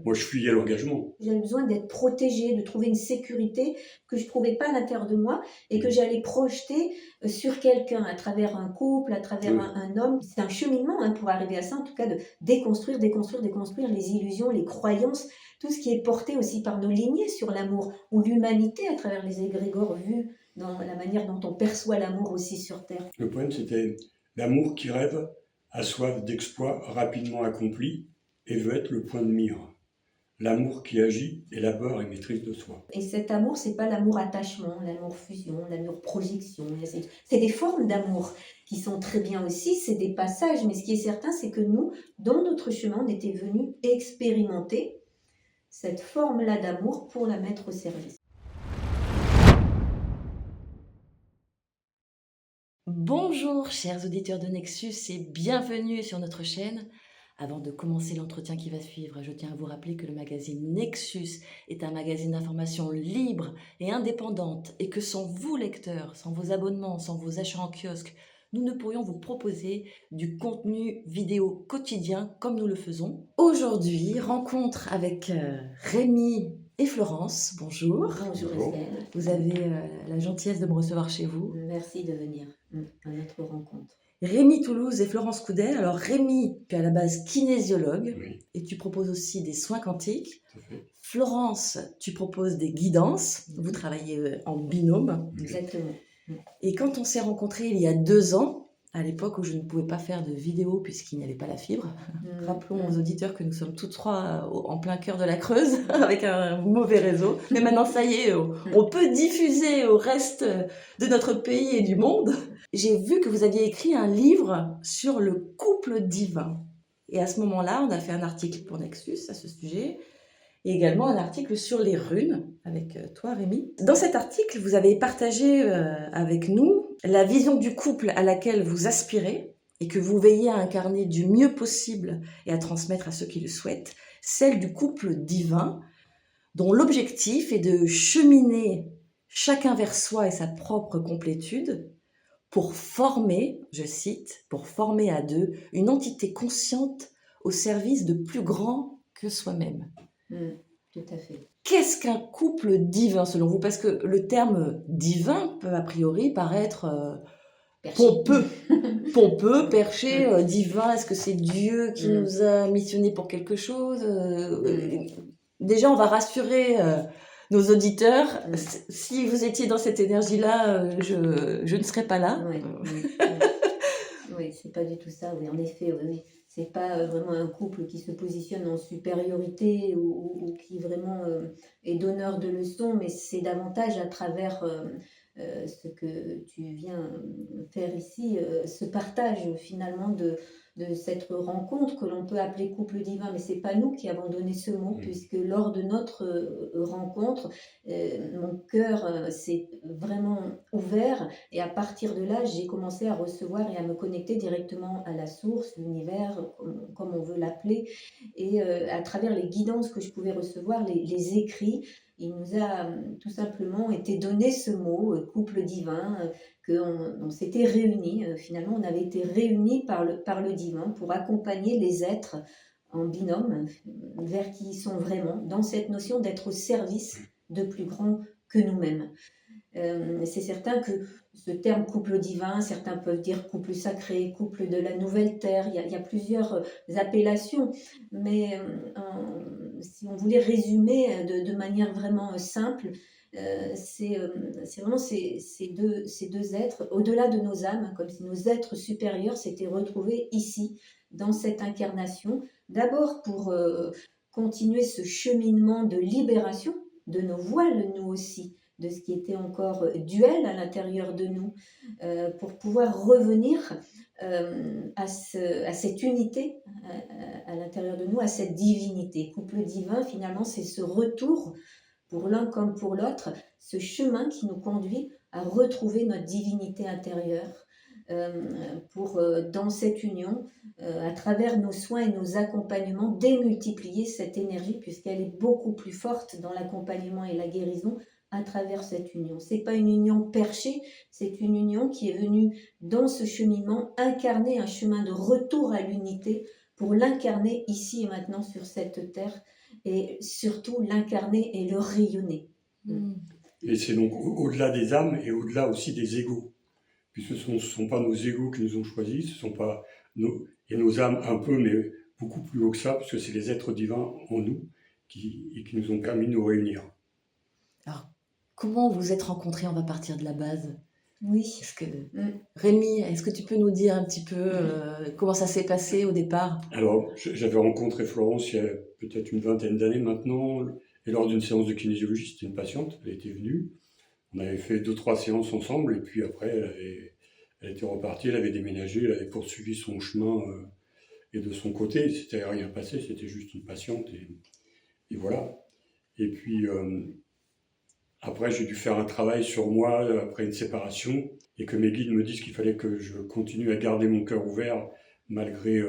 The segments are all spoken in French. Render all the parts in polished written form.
Moi, je fuyais l'engagement. J'avais besoin d'être protégée, de trouver une sécurité que je ne trouvais pas à l'intérieur de moi et que j'allais projeter sur quelqu'un, à travers un couple, à travers un homme. C'est un cheminement pour arriver à ça, en tout cas de déconstruire les illusions, les croyances, tout ce qui est porté aussi par nos lignées sur l'amour ou l'humanité à travers les égrégores vus dans la manière dont on perçoit l'amour aussi sur Terre. Le poème, c'était l'amour qui rêve, a soif d'exploits rapidement accomplis et veut être le point de mire. L'amour qui agit, élabore et maîtrise de soi. Et cet amour, c'est pas l'amour attachement, l'amour fusion, l'amour projection. C'est des formes d'amour qui sont très bien aussi, c'est des passages. Mais ce qui est certain, c'est que nous, dans notre chemin, on était venus expérimenter cette forme-là d'amour pour la mettre au service. Bonjour chers auditeurs de Nexus et bienvenue sur notre chaîne. Avant de commencer l'entretien qui va suivre, je tiens à vous rappeler que le magazine Nexus est un magazine d'information libre et indépendante et que sans vous lecteurs, sans vos abonnements, sans vos achats en kiosque, nous ne pourrions vous proposer du contenu vidéo quotidien comme nous le faisons. Aujourd'hui, rencontre avec Rémi et Florence. Bonjour. Bonjour Estelle. Vous avez la gentillesse de me recevoir chez vous. Merci de venir à notre rencontre. Rémi Toulouse et Florence Coudet. Alors Rémi, tu es à la base kinésiologue et tu proposes aussi des soins quantiques. Florence, tu proposes des guidances. Vous travaillez en binôme. Exactement. Et quand on s'est rencontrés il y a 2 ans, à l'époque où je ne pouvais pas faire de vidéo puisqu'il n'y avait pas la fibre, rappelons aux auditeurs que nous sommes tous trois en plein cœur de la Creuse avec un mauvais réseau. Mais maintenant, ça y est, on peut diffuser au reste de notre pays et du monde. J'ai vu que vous aviez écrit un livre sur le couple divin. Et à ce moment-là, on a fait un article pour Nexus à ce sujet. Et également un article sur les runes avec toi, Rémi. Dans cet article, vous avez partagé avec nous la vision du couple à laquelle vous aspirez et que vous veillez à incarner du mieux possible et à transmettre à ceux qui le souhaitent, celle du couple divin, dont l'objectif est de cheminer chacun vers soi et sa propre complétude pour former, je cite, pour former à deux une entité consciente au service de plus grand que soi-même. Tout à fait. Qu'est-ce qu'un couple divin selon vous? Parce que le terme divin peut a priori paraître pompeux, perché, divin. Est-ce que c'est Dieu qui nous a missionnés pour quelque chose? Déjà, on va rassurer nos auditeurs. Si vous étiez dans cette énergie-là, je ne serais pas là. Oui, c'est pas du tout ça. Oui, en effet, oui. C'est pas vraiment un couple qui se positionne en supériorité ou qui vraiment est donneur de leçons, mais c'est davantage à travers ce que tu viens faire ici, ce partage finalement de cette rencontre que l'on peut appeler couple divin, mais c'est pas nous qui avons donné ce mot, puisque lors de notre rencontre, mon cœur s'est vraiment ouvert et à partir de là, j'ai commencé à recevoir et à me connecter directement à la source, l'univers, comme on veut l'appeler, et à travers les guidances que je pouvais recevoir, les écrits, il nous a tout simplement été donné ce mot, couple divin, qu'on s'était réunis, finalement on avait été réunis par le divin pour accompagner les êtres en binôme vers qui ils sont vraiment, dans cette notion d'être au service de plus grand que nous-mêmes. C'est certain que ce terme couple divin, certains peuvent dire couple sacré, couple de la nouvelle terre, il y a plusieurs appellations, mais si on voulait résumer de manière vraiment simple, c'est vraiment ces deux êtres, au-delà de nos âmes, comme si nos êtres supérieurs s'étaient retrouvés ici, dans cette incarnation, d'abord pour continuer ce cheminement de libération de nos voiles, nous aussi, de ce qui était encore duel à l'intérieur de nous, pour pouvoir revenir à cette unité à l'intérieur de nous, à cette divinité. Couple divin, finalement, c'est ce retour, pour l'un comme pour l'autre, ce chemin qui nous conduit à retrouver notre divinité intérieure, pour, dans cette union, à travers nos soins et nos accompagnements, démultiplier cette énergie, puisqu'elle est beaucoup plus forte dans l'accompagnement et la guérison, à travers cette union. C'est pas une union perchée, c'est une union qui est venue dans ce cheminement incarner un chemin de retour à l'unité pour l'incarner ici et maintenant sur cette terre et surtout l'incarner et le rayonner. Mm. Et c'est donc au-delà des âmes et au-delà aussi des égos. Puisque ce ne sont pas nos égos qui nous ont choisis, ce sont pas et nos âmes un peu, mais beaucoup plus haut que ça, puisque c'est les êtres divins en nous qui nous ont permis de nous réunir. Alors, comment vous êtes rencontrés? On va partir de la base. Oui. Est-ce que, Rémi, est-ce que tu peux nous dire un petit peu comment ça s'est passé au départ? Alors, j'avais rencontré Florence il y a peut-être une vingtaine d'années maintenant, et lors d'une séance de kinésiologie, c'était une patiente, elle était venue, on avait fait 2-3 séances ensemble, et puis après, elle était repartie, elle avait déménagé, elle avait poursuivi son chemin, et de son côté, il s'était rien passé, c'était juste une patiente, et voilà. Et puis, après, j'ai dû faire un travail sur moi après une séparation, et que mes guides me disent qu'il fallait que je continue à garder mon cœur ouvert, malgré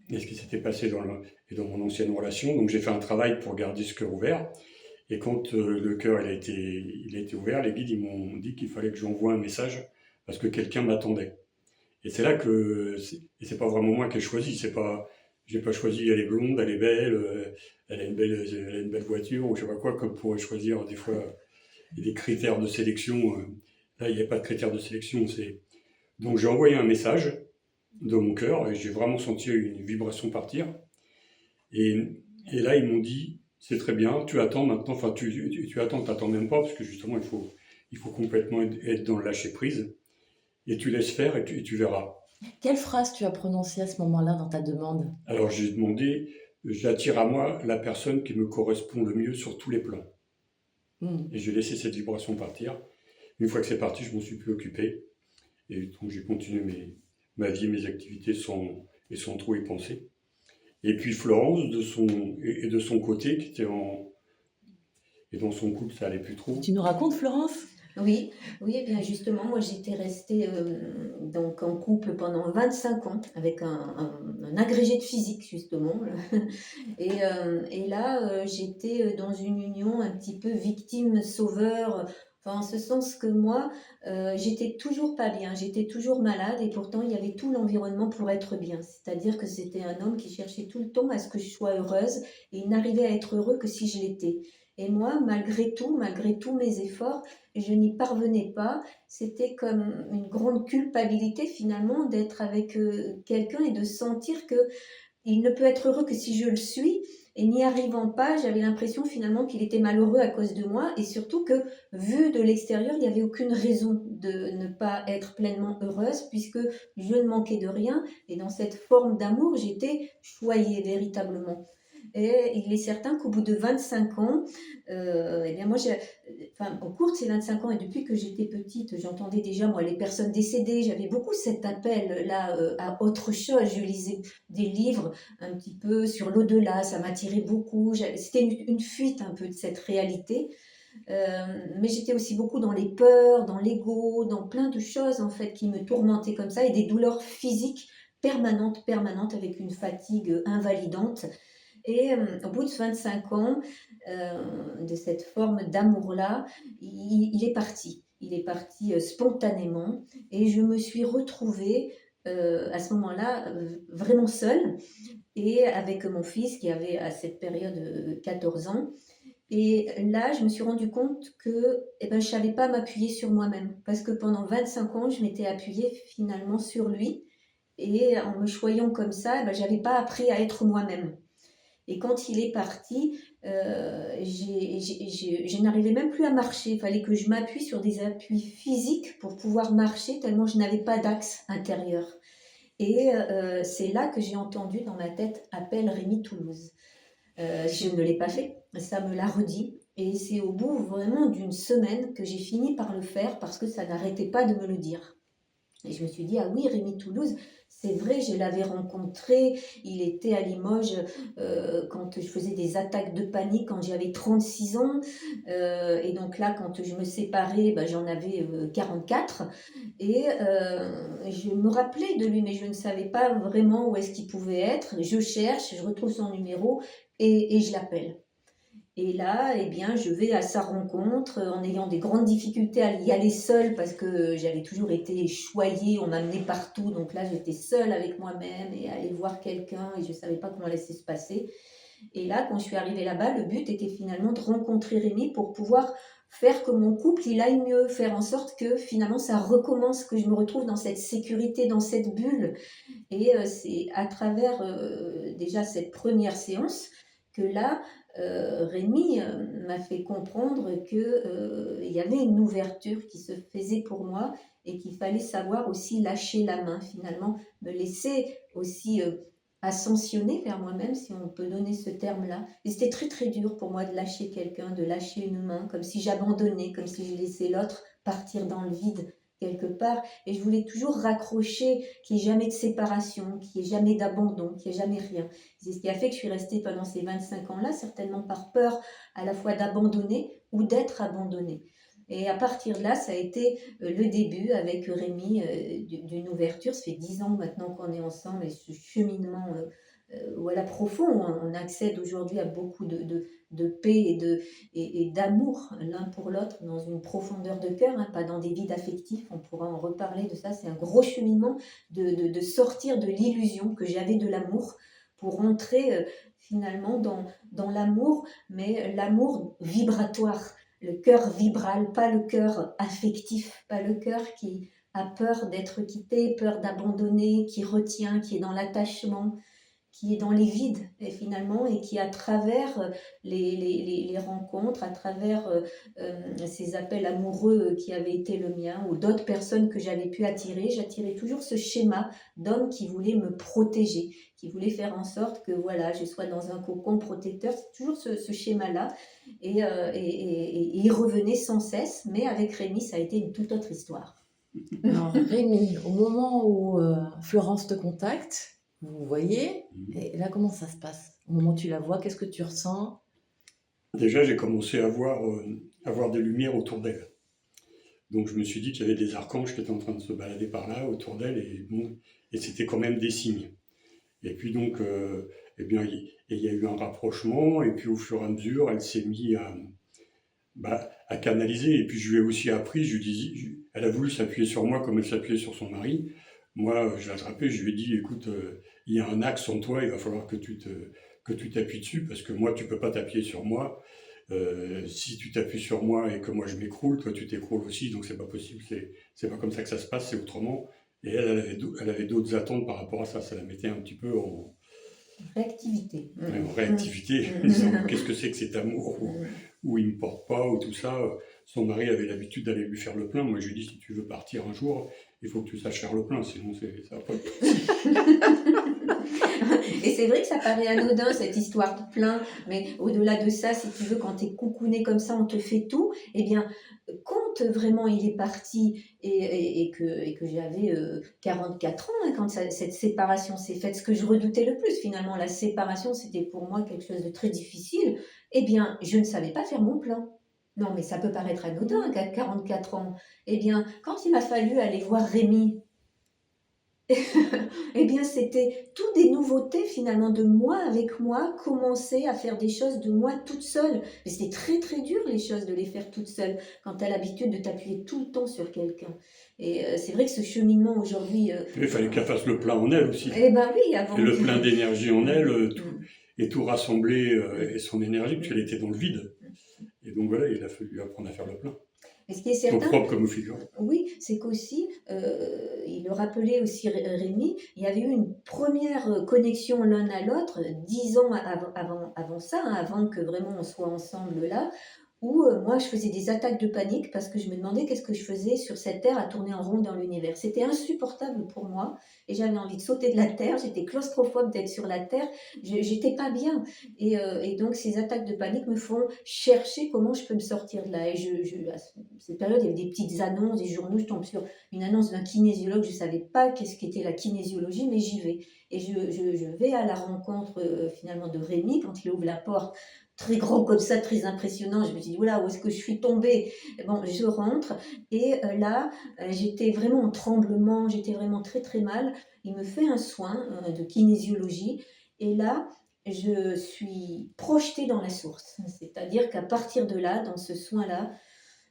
ce qui s'était passé dans mon ancienne relation. Donc j'ai fait un travail pour garder ce cœur ouvert. Et quand le cœur il a été ouvert, les guides ils m'ont dit qu'il fallait que j'envoie un message parce que quelqu'un m'attendait. Et c'est là que c'est pas vraiment moi qui ai choisi. J'ai pas choisi elle est blonde, elle est belle, elle a une belle voiture ou je sais pas quoi, comme pourrait choisir des fois des critères de sélection. Là il n'y avait pas de critères de sélection. Donc j'ai envoyé un message de mon cœur et j'ai vraiment senti une vibration partir. Et là, ils m'ont dit, c'est très bien, tu attends maintenant, enfin tu attends, t'attends même pas, parce que justement, il faut complètement être dans le lâcher-prise, et tu laisses faire et tu verras. Quelle phrase tu as prononcée à ce moment-là dans ta demande? Alors j'ai demandé, j'attire à moi la personne qui me correspond le mieux sur tous les plans. Et j'ai laissé cette vibration partir. Une fois que c'est parti, je m'en suis plus occupé. Et donc j'ai continué ma vie, mes activités sans trop y penser. Et puis Florence, de son côté, qui était et dans son couple, ça allait plus trop. Tu nous racontes, Florence? Oui, et bien justement, moi j'étais restée donc en couple pendant 25 ans avec un agrégé de physique justement. Et là, j'étais dans une union un petit peu victime-sauveur, enfin, en ce sens que moi, j'étais toujours pas bien, j'étais toujours malade et pourtant il y avait tout l'environnement pour être bien. C'est-à-dire que c'était un homme qui cherchait tout le temps à ce que je sois heureuse et il n'arrivait à être heureux que si je l'étais. Et moi, malgré tous mes efforts, je n'y parvenais pas. C'était comme une grande culpabilité finalement d'être avec quelqu'un et de sentir que il ne peut être heureux que si je le suis. Et n'y arrivant pas, j'avais l'impression finalement qu'il était malheureux à cause de moi et surtout que, vu de l'extérieur, il n'y avait aucune raison de ne pas être pleinement heureuse puisque je ne manquais de rien et dans cette forme d'amour, j'étais choyée véritablement. Et il est certain qu'au bout de 25 ans, eh bien moi, au cours de ces 25 ans et depuis que j'étais petite, j'entendais déjà moi les personnes décédées, j'avais beaucoup cet appel-là à autre chose. Je lisais des livres un petit peu sur l'au-delà, ça m'attirait beaucoup. C'était une fuite un peu de cette réalité. Mais j'étais aussi beaucoup dans les peurs, dans l'ego, dans plein de choses en fait qui me tourmentaient comme ça et des douleurs physiques permanentes avec une fatigue invalidante. Et au bout de 25 ans de cette forme d'amour-là, il est parti. Il est parti spontanément et je me suis retrouvée à ce moment-là vraiment seule et avec mon fils qui avait à cette période 14 ans. Et là, je me suis rendu compte que je ne savais pas m'appuyer sur moi-même parce que pendant 25 ans, je m'étais appuyée finalement sur lui et en me choyant comme ça, je n'avais pas appris à être moi-même. Et quand il est parti, je n'arrivais même plus à marcher. Il fallait que je m'appuie sur des appuis physiques pour pouvoir marcher, tellement je n'avais pas d'axe intérieur. Et c'est là que j'ai entendu dans ma tête « Appelle Rémi Toulouse ». Je ne l'ai pas fait, ça me l'a redit. Et c'est au bout vraiment d'une semaine que j'ai fini par le faire parce que ça n'arrêtait pas de me le dire. Et je me suis dit, ah oui, Rémi Toulouse, c'est vrai, je l'avais rencontré, il était à Limoges quand je faisais des attaques de panique quand j'avais 36 ans. Et donc là, quand je me séparais, j'en avais 44. Et je me rappelais de lui, mais je ne savais pas vraiment où est-ce qu'il pouvait être. Je cherche, je retrouve son numéro et je l'appelle. Et là, eh bien, je vais à sa rencontre en ayant des grandes difficultés à y aller seule parce que j'avais toujours été choyée, on m'amenait partout. Donc là, j'étais seule avec moi-même et aller voir quelqu'un et je ne savais pas comment laisser se passer. Et là, quand je suis arrivée là-bas, le but était finalement de rencontrer Rémi pour pouvoir faire que mon couple il aille mieux, faire en sorte que finalement ça recommence, que je me retrouve dans cette sécurité, dans cette bulle. Et c'est à travers déjà cette première séance que là, Rémi m'a fait comprendre qu'il y avait une ouverture qui se faisait pour moi et qu'il fallait savoir aussi lâcher la main, finalement, me laisser aussi ascensionner vers moi-même, si on peut donner ce terme-là. Et c'était très très dur pour moi de lâcher quelqu'un, de lâcher une main, comme si j'abandonnais, comme si je laissais l'autre partir dans le vide quelque part. Et je voulais toujours raccrocher, qu'il n'y ait jamais de séparation, qu'il n'y ait jamais d'abandon, qu'il n'y ait jamais rien. C'est ce qui a fait que je suis restée pendant ces 25 ans-là, certainement par peur à la fois d'abandonner ou d'être abandonnée. Et à partir de là, ça a été le début avec Rémi d'une ouverture. Ça fait 10 ans maintenant qu'on est ensemble et ce cheminement voilà, profond. On accède aujourd'hui à beaucoup de paix et d'amour l'un pour l'autre dans une profondeur de cœur, hein, pas dans des vides affectifs. On pourra en reparler de ça. C'est un gros cheminement de sortir de l'illusion que j'avais de l'amour pour entrer finalement dans l'amour, mais l'amour vibratoire. Le cœur vibral, pas le cœur affectif, pas le cœur qui a peur d'être quitté, peur d'abandonner, qui retient, qui est dans l'attachement, qui est dans les vides et finalement et qui à travers les rencontres, à travers ces appels amoureux qui avaient été le mien ou d'autres personnes que j'avais pu attirer, j'attirais toujours ce schéma d'homme qui voulait me protéger, qui voulait faire en sorte que voilà, je sois dans un cocon protecteur, c'est toujours ce schéma-là et il revenait sans cesse, mais avec Rémi ça a été une toute autre histoire. Alors Rémi, au moment où Florence te contacte, vous vous voyez, et là comment ça se passe? Au moment où tu la vois, qu'est-ce que tu ressens? Déjà, j'ai commencé à voir des lumières autour d'elle. Donc je me suis dit qu'il y avait des archanges qui étaient en train de se balader par là, autour d'elle, et, bon, et c'était quand même des signes. Et puis donc, eh bien, il y a eu un rapprochement, et puis au fur et à mesure, elle s'est mise à canaliser. Et puis je lui ai aussi appris, elle a voulu s'appuyer sur moi comme elle s'appuyait sur son mari. Moi, je l'ai attrapé, je lui ai dit, écoute, il y a un axe en toi, il va falloir que tu t'appuies dessus, parce que moi, tu peux pas t'appuyer sur moi. Si tu t'appuies sur moi et que moi je m'écroule, toi tu t'écroules aussi, donc c'est pas possible, c'est pas comme ça que ça se passe, c'est autrement. Et elle avait d'autres attentes par rapport à ça, ça la mettait un petit peu en Réactivité. réactivité, en disant qu'est-ce que c'est que cet amour où il me porte pas, ou tout ça. Son mari avait l'habitude d'aller lui faire le plein. Moi je lui dis, si tu veux partir un jour, il faut que tu saches faire le plein, sinon ça va pas être possible. Et c'est vrai que ça paraît anodin cette histoire de plein, mais au-delà de ça, si tu veux, quand tu es coucouné comme ça, on te fait tout, eh bien, quand vraiment il est parti et que j'avais 44 ans, hein, quand cette séparation s'est faite, ce que je redoutais le plus finalement, la séparation, c'était pour moi quelque chose de très difficile, eh bien, je ne savais pas faire mon plein. Non, mais ça peut paraître anodin qu'à 44 ans. Eh bien, quand il m'a fallu aller voir Rémi, eh bien, c'était toutes des nouveautés finalement de moi avec moi, commencer à faire des choses de moi toute seule. Mais c'était très très dur les choses de les faire toute seule quand tu as l'habitude de t'appuyer tout le temps sur quelqu'un. Et c'est vrai que ce cheminement aujourd'hui... Il fallait qu'elle fasse le plein en elle aussi. Eh ben oui, avant... Et le plein d'énergie en elle, tout rassembler et son énergie, parce qu'elle était dans le vide. Et donc voilà, il a fallu apprendre à faire le plein. Et ce qui est certain, au propre comme au figuré. Oui, c'est qu'aussi, il le rappelait aussi Rémi, il y avait eu une première connexion l'un à l'autre, 10 ans avant ça, hein, avant que vraiment on soit ensemble là, où moi je faisais des attaques de panique parce que je me demandais qu'est-ce que je faisais sur cette terre à tourner en rond dans l'univers. C'était insupportable pour moi et j'avais envie de sauter de la terre, j'étais claustrophobe d'être sur la terre, j'étais pas bien. Et donc ces attaques de panique me font chercher comment je peux me sortir de là. Et à cette période, il y avait des petites annonces, des journaux, je tombe sur une annonce d'un kinésiologue, je ne savais pas qu'est-ce qu'était la kinésiologie, mais j'y vais. Et je vais à la rencontre finalement de Rémi quand il ouvre la porte. Très grand comme ça, très impressionnant. Je me suis dit, oula, où est-ce que je suis tombée? Bon, je rentre et là, j'étais vraiment en tremblement, j'étais vraiment très très mal. Il me fait un soin de kinésiologie et là, je suis projetée dans la source. C'est-à-dire qu'à partir de là, dans ce soin-là,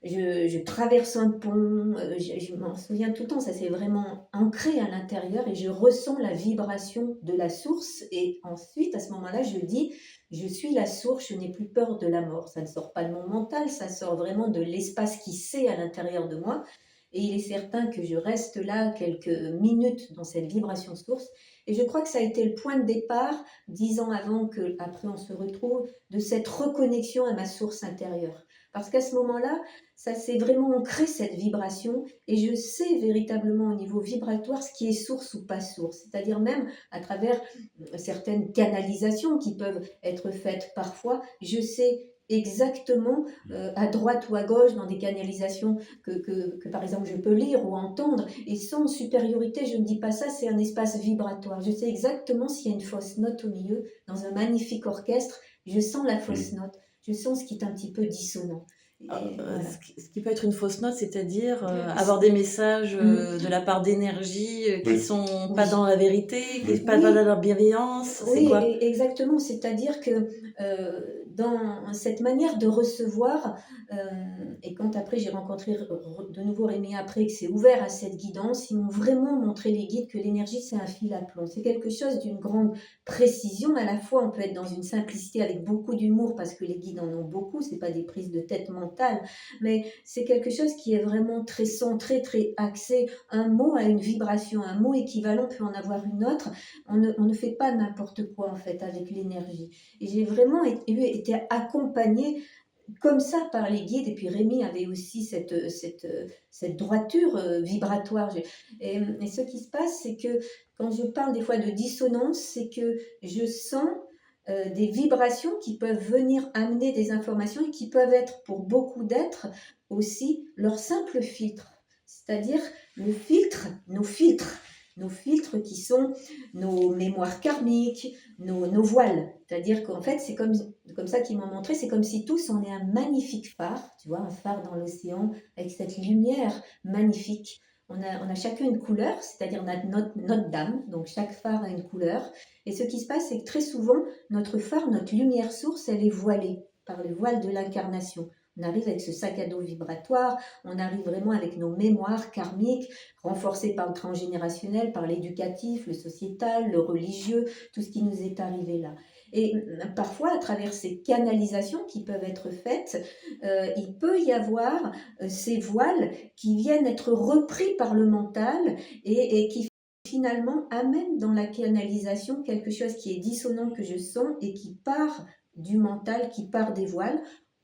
je traverse un pont, je m'en souviens tout le temps, ça s'est vraiment ancré à l'intérieur et je ressens la vibration de la source. Et ensuite, à ce moment-là, je dis, je suis la source, je n'ai plus peur de la mort. Ça ne sort pas de mon mental, ça sort vraiment de l'espace qui sait à l'intérieur de moi. Et il est certain que je reste là quelques minutes dans cette vibration source. Et je crois que ça a été le point de départ, 10 ans avant qu'après on se retrouve, de cette reconnexion à ma source intérieure. Parce qu'à ce moment-là, ça s'est vraiment ancré, cette vibration, et je sais véritablement au niveau vibratoire ce qui est source ou pas source. C'est-à-dire même à travers certaines canalisations qui peuvent être faites parfois, je sais exactement à droite ou à gauche dans des canalisations que par exemple je peux lire ou entendre, et sans supériorité, je ne dis pas ça, c'est un espace vibratoire. Je sais exactement s'il y a une fausse note au milieu, dans un magnifique orchestre, je sens la fausse note, je sens ce qui est un petit peu dissonant. Et voilà. Ce qui peut être une fausse note, c'est-à-dire avoir des messages de la part d'énergie qui sont pas dans la vérité, qui ne sont pas dans la bienveillance. C'est Oui, quoi? exactement. C'est-à-dire que dans cette manière de recevoir, et quand après j'ai rencontré de nouveau Rémi après, que c'est ouvert à cette guidance, ils m'ont vraiment montré les guides que l'énergie c'est un fil à plomb. C'est quelque chose d'une grande précision. À la fois, on peut être dans une simplicité avec beaucoup d'humour parce que les guides en ont beaucoup. C'est pas des prises de tête mentales, mais c'est quelque chose qui est vraiment très centré, très axé. Un mot a une vibration, un mot équivalent peut en avoir une autre. On ne fait pas n'importe quoi en fait avec l'énergie. Et j'ai vraiment été accompagnée comme ça par les guides. Et puis Rémi avait aussi cette droiture vibratoire. Et ce qui se passe, c'est que quand je parle des fois de dissonance, c'est que je sens des vibrations qui peuvent venir amener des informations et qui peuvent être pour beaucoup d'êtres aussi leur simple filtre. C'est-à-dire le filtre, nos filtres qui sont nos mémoires karmiques, nos voiles. C'est-à-dire qu'en fait, c'est comme ça qu'ils m'ont montré, c'est comme si tous on est un magnifique phare, tu vois, un phare dans l'océan avec cette lumière magnifique. On a chacun une couleur, c'est-à-dire on a notre dame, donc chaque phare a une couleur. Et ce qui se passe, c'est que très souvent, notre phare, notre lumière source, elle est voilée par le voile de l'incarnation. On arrive avec ce sac à dos vibratoire, on arrive vraiment avec nos mémoires karmiques, renforcées par le transgénérationnel, par l'éducatif, le sociétal, le religieux, tout ce qui nous est arrivé là. Et parfois, à travers ces canalisations qui peuvent être faites, il peut y avoir ces voiles qui viennent être repris par le mental et qui finalement amènent dans la canalisation quelque chose qui est dissonant que je sens et qui part du mental, qui part des voiles,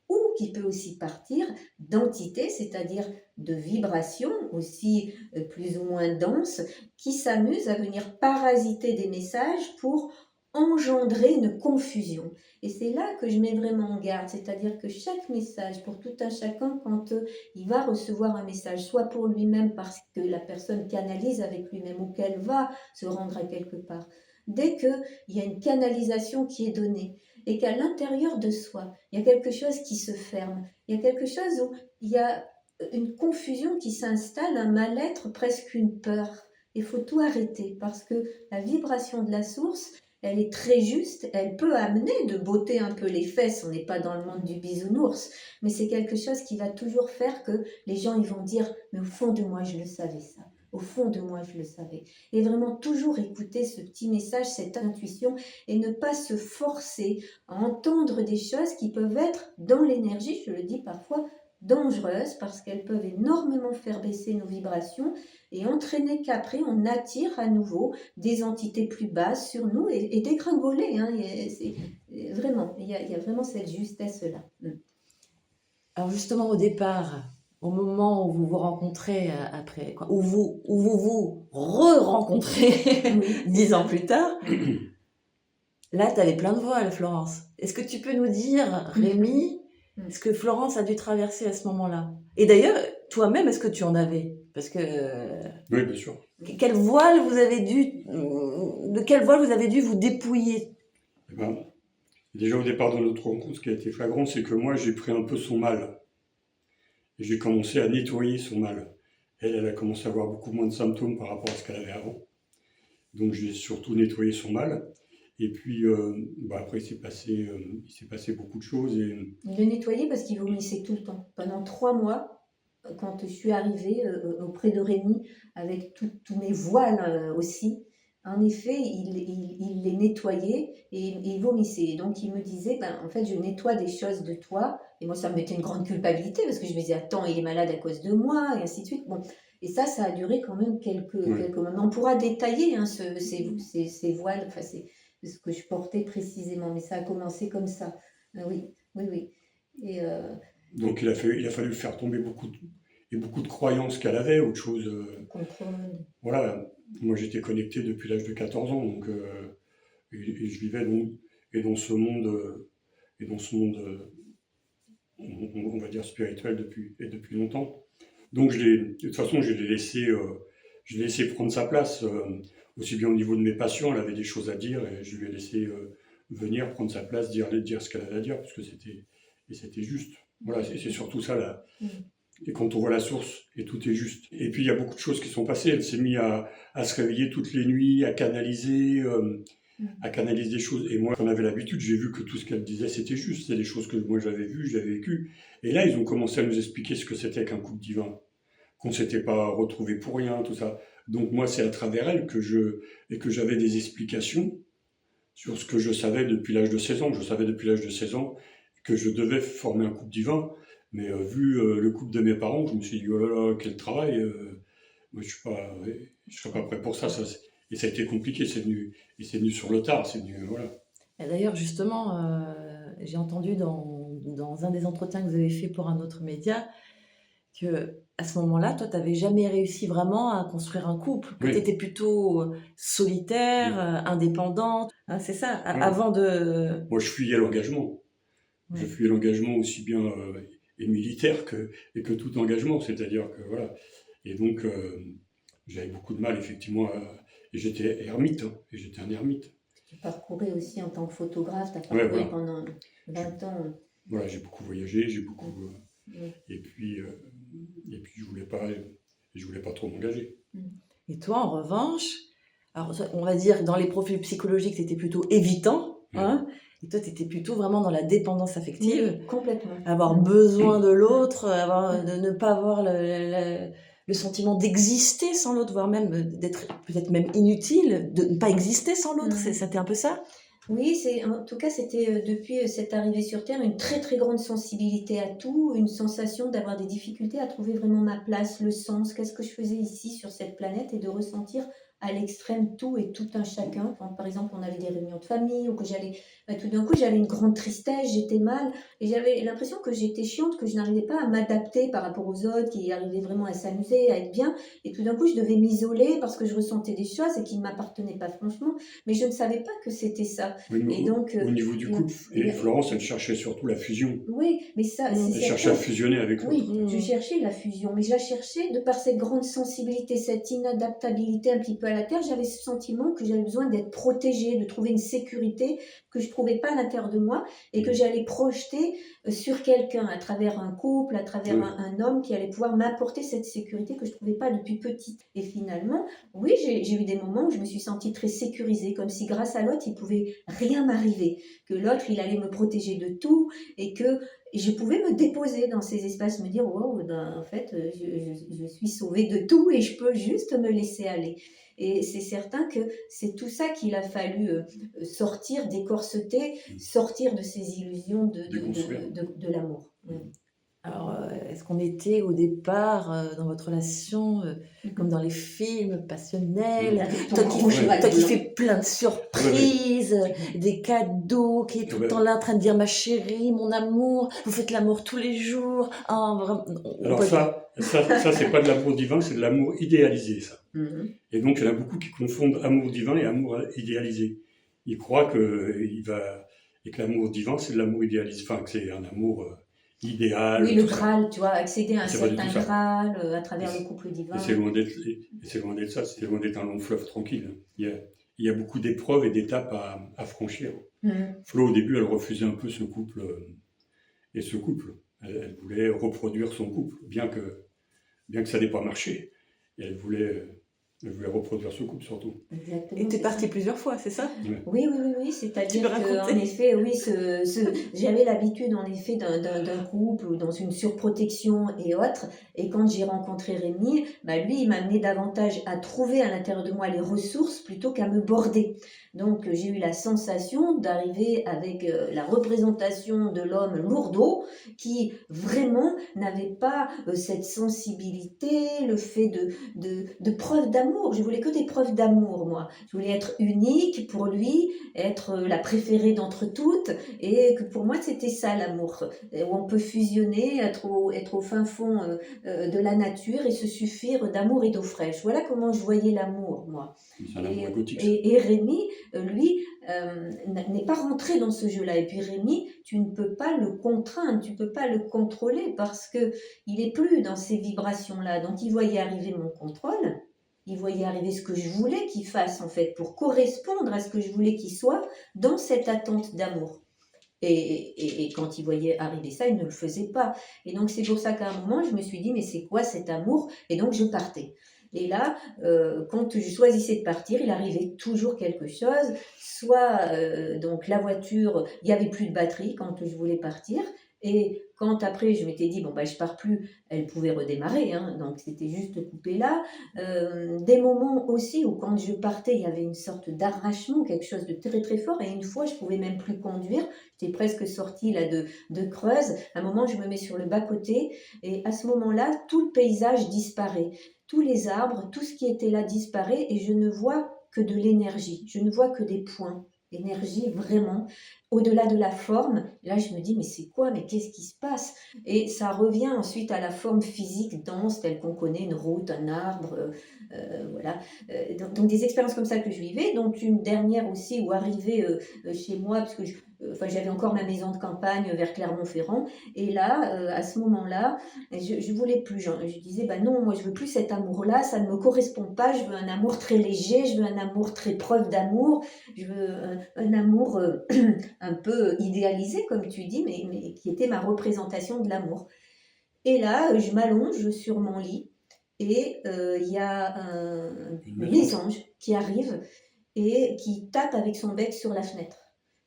ou qui peut aussi partir d'entités, c'est-à-dire de vibrations aussi plus ou moins denses, qui s'amusent à venir parasiter des messages pour engendrer une confusion. Et c'est là que je mets vraiment en garde, c'est-à-dire que chaque message, pour tout un chacun, quand il va recevoir un message, soit pour lui-même parce que la personne canalise avec lui-même ou qu'elle va se rendre à quelque part, dès qu'il y a une canalisation qui est donnée, et qu'à l'intérieur de soi, il y a quelque chose qui se ferme, il y a quelque chose où il y a une confusion qui s'installe, un mal-être, presque une peur. Il faut tout arrêter parce que la vibration de la source, elle est très juste, elle peut amener de botter un peu les fesses, on n'est pas dans le monde du bisounours, mais c'est quelque chose qui va toujours faire que les gens ils vont dire « mais au fond de moi je le savais ça ». Au fond de moi, je le savais. Et vraiment toujours écouter ce petit message, cette intuition, et ne pas se forcer à entendre des choses qui peuvent être dans l'énergie, je le dis parfois, dangereuses, parce qu'elles peuvent énormément faire baisser nos vibrations et entraîner qu'après, on attire à nouveau des entités plus basses sur nous et dégringoler. Hein, vraiment, il y a vraiment cette justesse-là. Alors justement, au départ, au moment où vous vous rencontrez après, où vous re-rencontrez 10 ans plus tard, là, tu avais plein de voiles, Florence. Est-ce que tu peux nous dire, Rémi, ce que Florence a dû traverser à ce moment-là? Et d'ailleurs, toi-même, est-ce que tu en avais? Parce que... Oui, bien sûr. De quelle voile vous avez dû vous dépouiller? Eh ben, déjà au départ de notre rencontre, ce qui a été flagrant, c'est que moi, j'ai pris un peu son mal. Et j'ai commencé à nettoyer son mal. Elle a commencé à avoir beaucoup moins de symptômes par rapport à ce qu'elle avait avant. Donc j'ai surtout nettoyé son mal. Et puis, après, il s'est passé beaucoup de choses. Et, Il le nettoyait parce qu'il vomissait tout le temps. Pendant 3 mois, quand je suis arrivée auprès de Rémi, avec tous mes voiles aussi, en effet, il les nettoyait et il vomissait. Donc il me disait, en fait, je nettoie des choses de toi. Et moi, ça me mettait une grande culpabilité parce que je me disais, attends, il est malade à cause de moi, et ainsi de suite. Bon. Et ça a duré quand même quelques moments. On pourra détailler ces voiles, enfin, c'est ce que je portais précisément, mais ça a commencé comme ça. Oui, oui, oui. Et donc il a fallu faire tomber beaucoup de croyances qu'elle avait, autre chose. contrôle. Voilà, moi j'étais connecté depuis l'âge de 14 ans, donc, et je vivais donc, et dans ce monde, on va dire spirituel depuis longtemps. Donc de toute façon, je l'ai laissé prendre sa place, aussi bien au niveau de mes patients, elle avait des choses à dire, et je lui ai laissé venir prendre sa place, dire ce qu'elle avait à dire, parce que c'était juste. Voilà, c'est surtout ça là. Et quand on voit la source, et tout est juste. Et puis il y a beaucoup de choses qui sont passées. Elle s'est mise à se réveiller toutes les nuits, à canaliser des choses. Et moi, j'en avais l'habitude, j'ai vu que tout ce qu'elle disait, c'était juste. C'est des choses que moi j'avais vues, j'avais vécues. Et là, ils ont commencé à nous expliquer ce que c'était qu'un couple divin, qu'on ne s'était pas retrouvé pour rien, tout ça. Donc moi, c'est à travers elle que j'avais des explications sur ce que je savais depuis l'âge de 16 ans. Je savais depuis l'âge de 16 ans que je devais former un couple divin. Mais vu le couple de mes parents, je me suis dit, oh là là, quel travail, moi je serais pas prêt pour ça. Et ça a été compliqué, c'est venu sur le tard, c'est venu, voilà. Et d'ailleurs, justement, j'ai entendu dans un des entretiens que vous avez fait pour un autre média que à ce moment-là, toi, tu n'avais jamais réussi vraiment à construire un couple, que Oui. tu étais plutôt solitaire, indépendante, hein, c'est ça, avant de... Moi, je fuyais l'engagement. Ouais. Je fuyais l'engagement aussi bien et militaire et que tout engagement, c'est-à-dire que voilà. Et donc, j'avais beaucoup de mal, effectivement, et j'étais ermite, et j'étais un ermite. Tu parcourais aussi en tant que photographe, tu as parcouru voilà. pendant 20 ans. Voilà, j'ai beaucoup voyagé, et puis je voulais pas trop m'engager. Et toi, en revanche, alors on va dire dans les profils psychologiques, tu étais plutôt évitant, hein, et toi, tu étais plutôt vraiment dans la dépendance affective. Oui, complètement. Avoir besoin de l'autre, de ne pas avoir le sentiment d'exister sans l'autre, voire même d'être peut-être même inutile, de ne pas exister sans l'autre. C'était un peu ça? Oui, en tout cas, c'était depuis cette arrivée sur Terre une très très grande sensibilité à tout, une sensation d'avoir des difficultés à trouver vraiment ma place, le sens, qu'est-ce que je faisais ici sur cette planète, et de ressentir à l'extrême tout et tout un chacun. Quand, par exemple, on avait des réunions de famille ou que tout d'un coup, j'avais une grande tristesse, j'étais mal et j'avais l'impression que j'étais chiante, que je n'arrivais pas à m'adapter par rapport aux autres qui arrivaient vraiment à s'amuser, à être bien. Et tout d'un coup, je devais m'isoler parce que je ressentais des choses et qui ne m'appartenaient pas franchement. Mais je ne savais pas que c'était ça. Oui, et donc, au niveau du couple, et Florence, elle cherchait surtout la fusion. Oui, mais ça, elle cherchait à fusionner avec l'autre. Oui, je cherchais la fusion, mais je la cherchais de par cette grande sensibilité, cette inadaptabilité un petit peu à la Terre. J'avais ce sentiment que j'avais besoin d'être protégée, de trouver une sécurité que je ne trouvais pas à l'intérieur de moi et que j'allais projeter sur quelqu'un, à travers un couple, à travers un homme qui allait pouvoir m'apporter cette sécurité que je ne trouvais pas depuis petite. Et finalement, oui, j'ai eu des moments où je me suis sentie très sécurisée, comme si grâce à l'autre, il ne pouvait rien m'arriver, que l'autre, il allait me protéger de tout et que je pouvais me déposer dans ces espaces, me dire, wow, en fait, je suis sauvée de tout et je peux juste me laisser aller. Et c'est certain que c'est tout ça qu'il a fallu sortir, décorseter, sortir de ces illusions de l'amour. Alors, est-ce qu'on était au départ dans votre relation comme dans les films passionnels, toi qui fais plein de surprises, des cadeaux, qui est tout le temps là en train de dire ma chérie, mon amour, vous faites l'amour tous les jours. Alors ça c'est pas de l'amour divin, c'est de l'amour idéalisé, ça. Et donc il y en a beaucoup qui confondent amour divin et amour idéalisé. Ils croient que l'amour divin c'est de l'amour idéalisé, enfin que c'est un amour idéal. Oui, le Graal, tu vois, accéder à un certain Graal à travers le couple divin. Et c'est loin d'être ça, c'est loin d'être un long fleuve tranquille. Il y a beaucoup d'épreuves et d'étapes à franchir. Flo, au début, elle refusait un peu ce couple. Elle voulait reproduire son couple, bien que ça n'ait pas marché. Et elle voulait Elle voulait reproduire ce couple surtout. Exactement. Et t'es c'est partie ça. plusieurs fois, c'est ça? Ouais. Oui, oui, oui, oui, Tu c'est-à-dire peux qu'en raconter? effet, oui, j'avais l'habitude en effet d'un couple ou dans une surprotection et autres. Et quand j'ai rencontré Rémi, bah lui, il m'a amené davantage à trouver à l'intérieur de moi les ressources plutôt qu'à me border. Donc j'ai eu la sensation d'arriver avec la représentation de l'homme lourdeau qui vraiment n'avait pas cette sensibilité, le fait de preuves d'amour. Je voulais que des preuves d'amour, moi. Je voulais être unique pour lui, être la préférée d'entre toutes, et que pour moi c'était ça l'amour, où on peut fusionner, être au fin fond de la nature et se suffire d'amour et d'eau fraîche. Voilà comment je voyais l'amour, moi. C'est un amour égotique. Et Rémi, lui, n'est pas rentré dans ce jeu-là. Et puis Rémi, tu ne peux pas le contraindre, tu ne peux pas le contrôler parce qu'il n'est plus dans ces vibrations-là. Donc il voyait arriver mon contrôle. Il voyait arriver ce que je voulais qu'il fasse, en fait, pour correspondre à ce que je voulais qu'il soit dans cette attente d'amour. Et quand il voyait arriver ça, il ne le faisait pas. Et donc, c'est pour ça qu'à un moment, je me suis dit, mais c'est quoi cet amour? Et donc, je partais. Et là, quand je choisissais de partir, il arrivait toujours quelque chose. Soit, donc, la voiture, il n'y avait plus de batterie quand je voulais partir. Et quand après, je m'étais dit, bon, bah, je pars plus, elle pouvait redémarrer. Hein, donc, c'était juste coupé là. Des moments aussi où quand je partais, il y avait une sorte d'arrachement, quelque chose de très très fort. Et une fois, je pouvais même plus conduire. J'étais presque sortie là de Creuse. À un moment, je me mets sur le bas-côté. Et à ce moment-là, tout le paysage disparaît. Tous les arbres, tout ce qui était là disparaît. Et je ne vois que de l'énergie. Je ne vois que des points. Énergie vraiment, au-delà de la forme. Là, je me dis, mais c'est quoi? Mais qu'est-ce qui se passe? Et ça revient ensuite à la forme physique dense, telle qu'on connaît, une route, un arbre, voilà. Donc des expériences comme ça que je vivais. Donc une dernière aussi où arrivé chez moi, parce que j'avais encore ma maison de campagne vers Clermont-Ferrand. Et là, à ce moment-là, je voulais plus. Je disais, bah non, moi je veux plus cet amour-là, ça ne me correspond pas. Je veux un amour très léger, je veux un amour très preuve d'amour, je veux un amour un peu idéalisé, comme tu dis, mais qui était ma représentation de l'amour. Et là, je m'allonge sur mon lit et il y a Une une mésange. mésange qui arrive et qui tape avec son bec sur la fenêtre.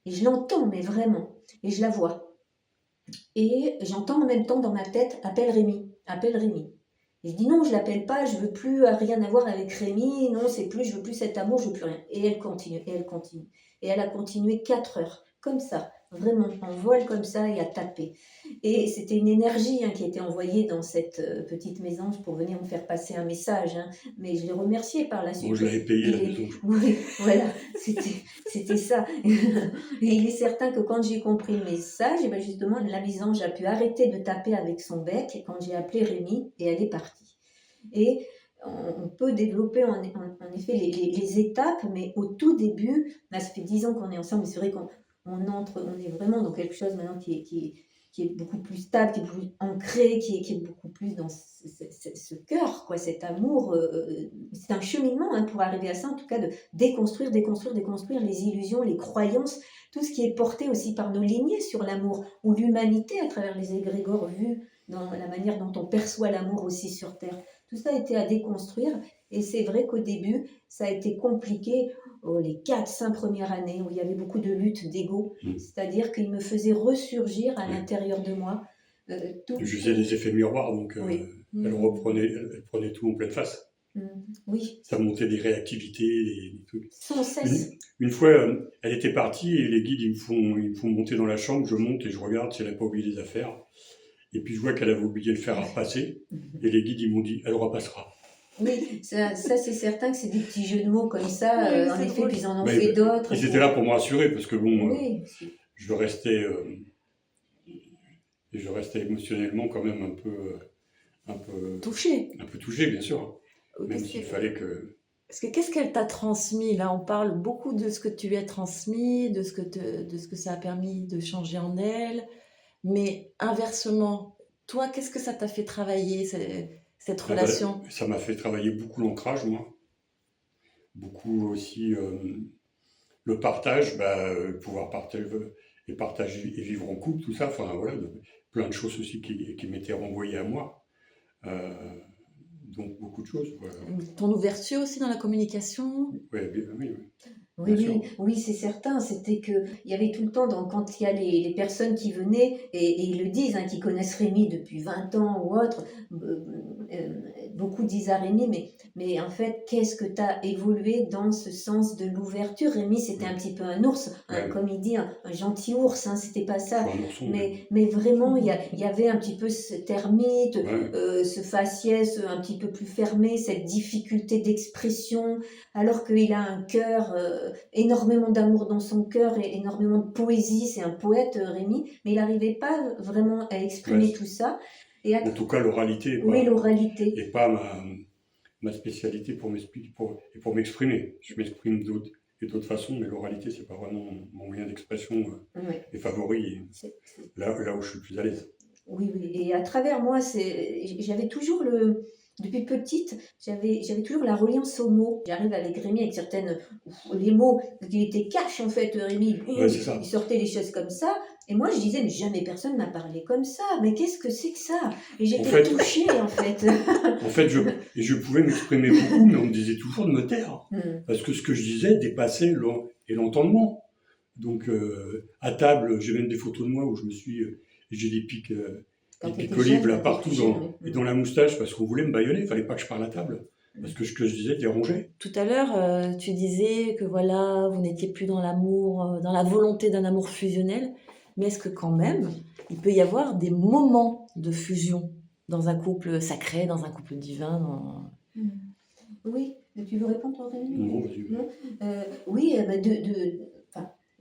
Et je l'entends, mais vraiment. Et je la vois. Et j'entends en même temps dans ma tête, appelle Rémi, appelle Rémi. Et je dis non, je l'appelle pas, je veux plus rien avoir avec Rémi, non, c'est plus, je veux plus cet amour, je veux plus rien. Et elle continue, et elle continue. Et elle a continué 4 heures, comme ça, vraiment, en vol comme ça, et à taper. Et c'était une énergie qui était envoyée dans cette petite mésange pour venir me faire passer un message. Mais je l'ai remercié par la suite. Bon, je l'avais payé la Il est- mésange. Oui, voilà, c'était ça. Et il est certain que quand j'ai compris le message, et ben justement, la mésange a pu arrêter de taper avec son bec quand j'ai appelé Rémi et elle est partie. Et on peut développer en effet les étapes, mais au tout début, là, ça fait 10 ans qu'on est ensemble, mais c'est vrai on est vraiment dans quelque chose maintenant qui est beaucoup plus stable, qui est plus ancré, qui est beaucoup plus dans ce cœur, quoi, cet amour. C'est un cheminement pour arriver à ça, en tout cas, de déconstruire les illusions, les croyances, tout ce qui est porté aussi par nos lignées sur l'amour, ou l'humanité à travers les égrégores vus, dans la manière dont on perçoit l'amour aussi sur Terre. Tout ça a été à déconstruire, et c'est vrai qu'au début, ça a été compliqué, les 4-5 premières années, où il y avait beaucoup de lutte d'ego, c'est-à-dire qu'il me faisait ressurgir à l'intérieur de moi. Tout... Je faisais des effets miroirs, donc Oui. elle prenait tout en pleine face. Oui, Ça montait des réactivités, des trucs. sans cesse. Une fois, elle était partie et les guides, ils me font monter dans la chambre. Je monte et je regarde si elle n'a pas oublié les affaires. Et puis je vois qu'elle avait oublié le fer à repasser. Et les guides, ils m'ont dit, elle repassera. Oui, ça c'est certain que c'est des petits jeux de mots comme ça. Oui, En c'est effet, drôle. puis ils en ont Mais fait d'autres. ils étaient là pour me rassurer parce que bon, Oui, je restais émotionnellement quand même un peu Touché. touché, bien sûr. Même Qu'est-ce s'il que- fallait que... Parce que qu'est-ce qu'elle t'a transmis? Là, on parle beaucoup de ce que tu lui as transmis, de ce que ça a permis de changer en elle. Mais inversement, toi, qu'est-ce que ça t'a fait travailler, cette Ah ben, relation? ça m'a fait travailler beaucoup l'ancrage, moi. Beaucoup aussi le partage, pouvoir partager et vivre en couple, tout ça. Enfin voilà, plein de choses aussi qui m'étaient renvoyées à moi. donc beaucoup de choses. Voilà. Ton ouverture aussi dans la communication? Ouais, oui, oui, Oui, bien sûr. oui, c'est certain. C'était que il y avait tout le temps, quand il y a les personnes qui venaient, et ils le disent, hein, qui connaissent Rémi depuis 20 ans ou autre, euh, beaucoup disent à Rémi, mais en fait, qu'est-ce que tu as évolué dans ce sens de l'ouverture? Rémi, c'était un petit peu un ours, hein, Ouais. comme il dit, un gentil ours, hein, c'était pas Je ça. suis un ourson. Mais vraiment, il y avait un petit peu cet ermite, Ouais. ce faciès un petit peu plus fermé, cette difficulté d'expression, alors qu'il a un cœur, énormément d'amour dans son cœur et énormément de poésie. C'est un poète, Rémi, mais il n'arrivait pas vraiment à exprimer Ouais. tout ça. Et En tout cas, l'oralité oui, l'oralité. n'est pas ma spécialité pour m'exprimer. Je m'exprime d'autres façons, mais l'oralité, c'est pas vraiment mon moyen d'expression Ouais. et favori, là où je suis le plus à l'aise. Oui, oui. Et à travers moi, j'avais toujours depuis petite, j'avais toujours la reliance aux mots. J'arrive avec Rémi avec les mots, il était cash en fait, Rémi. Ouais, c'est ça. Il sortait des choses comme ça. Et moi, je disais, mais jamais personne m'a parlé comme ça. Mais qu'est-ce que c'est que ça? Et j'étais touchée en fait. En fait, je pouvais m'exprimer beaucoup, mais on me disait toujours de me taire. Parce que ce que je disais dépassait l'entendement. Donc, à table, j'ai même des photos de moi où j'ai des pics olives là partout et dans la moustache parce qu'on voulait me bâillonner, il fallait pas que je parle à table. Parce que ce que je disais dérangeait. Tout à l'heure, tu disais que voilà, vous n'étiez plus dans l'amour, dans la volonté d'un amour fusionnel. Mais est-ce que quand même, il peut y avoir des moments de fusion dans un couple sacré, dans un couple divin Oui, tu veux répondre, Rémi? Non, vas-y. Oui,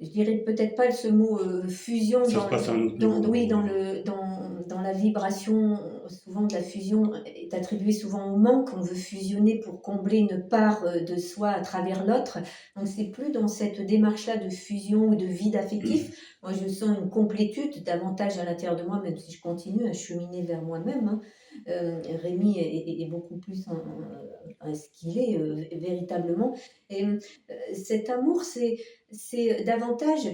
je dirais peut-être pas ce mot fusion ça se passe à un autre niveau. Oui, dans la vibration, souvent de la fusion est attribuée souvent au manque. On veut fusionner pour combler une part de soi à travers l'autre. Donc c'est plus dans cette démarche-là de fusion ou de vide affectif. Moi, je sens une complétude davantage à l'intérieur de moi, même si je continue à cheminer vers moi-même. Hein. Rémi est beaucoup plus ce qu'il est véritablement. Et cet amour, c'est davantage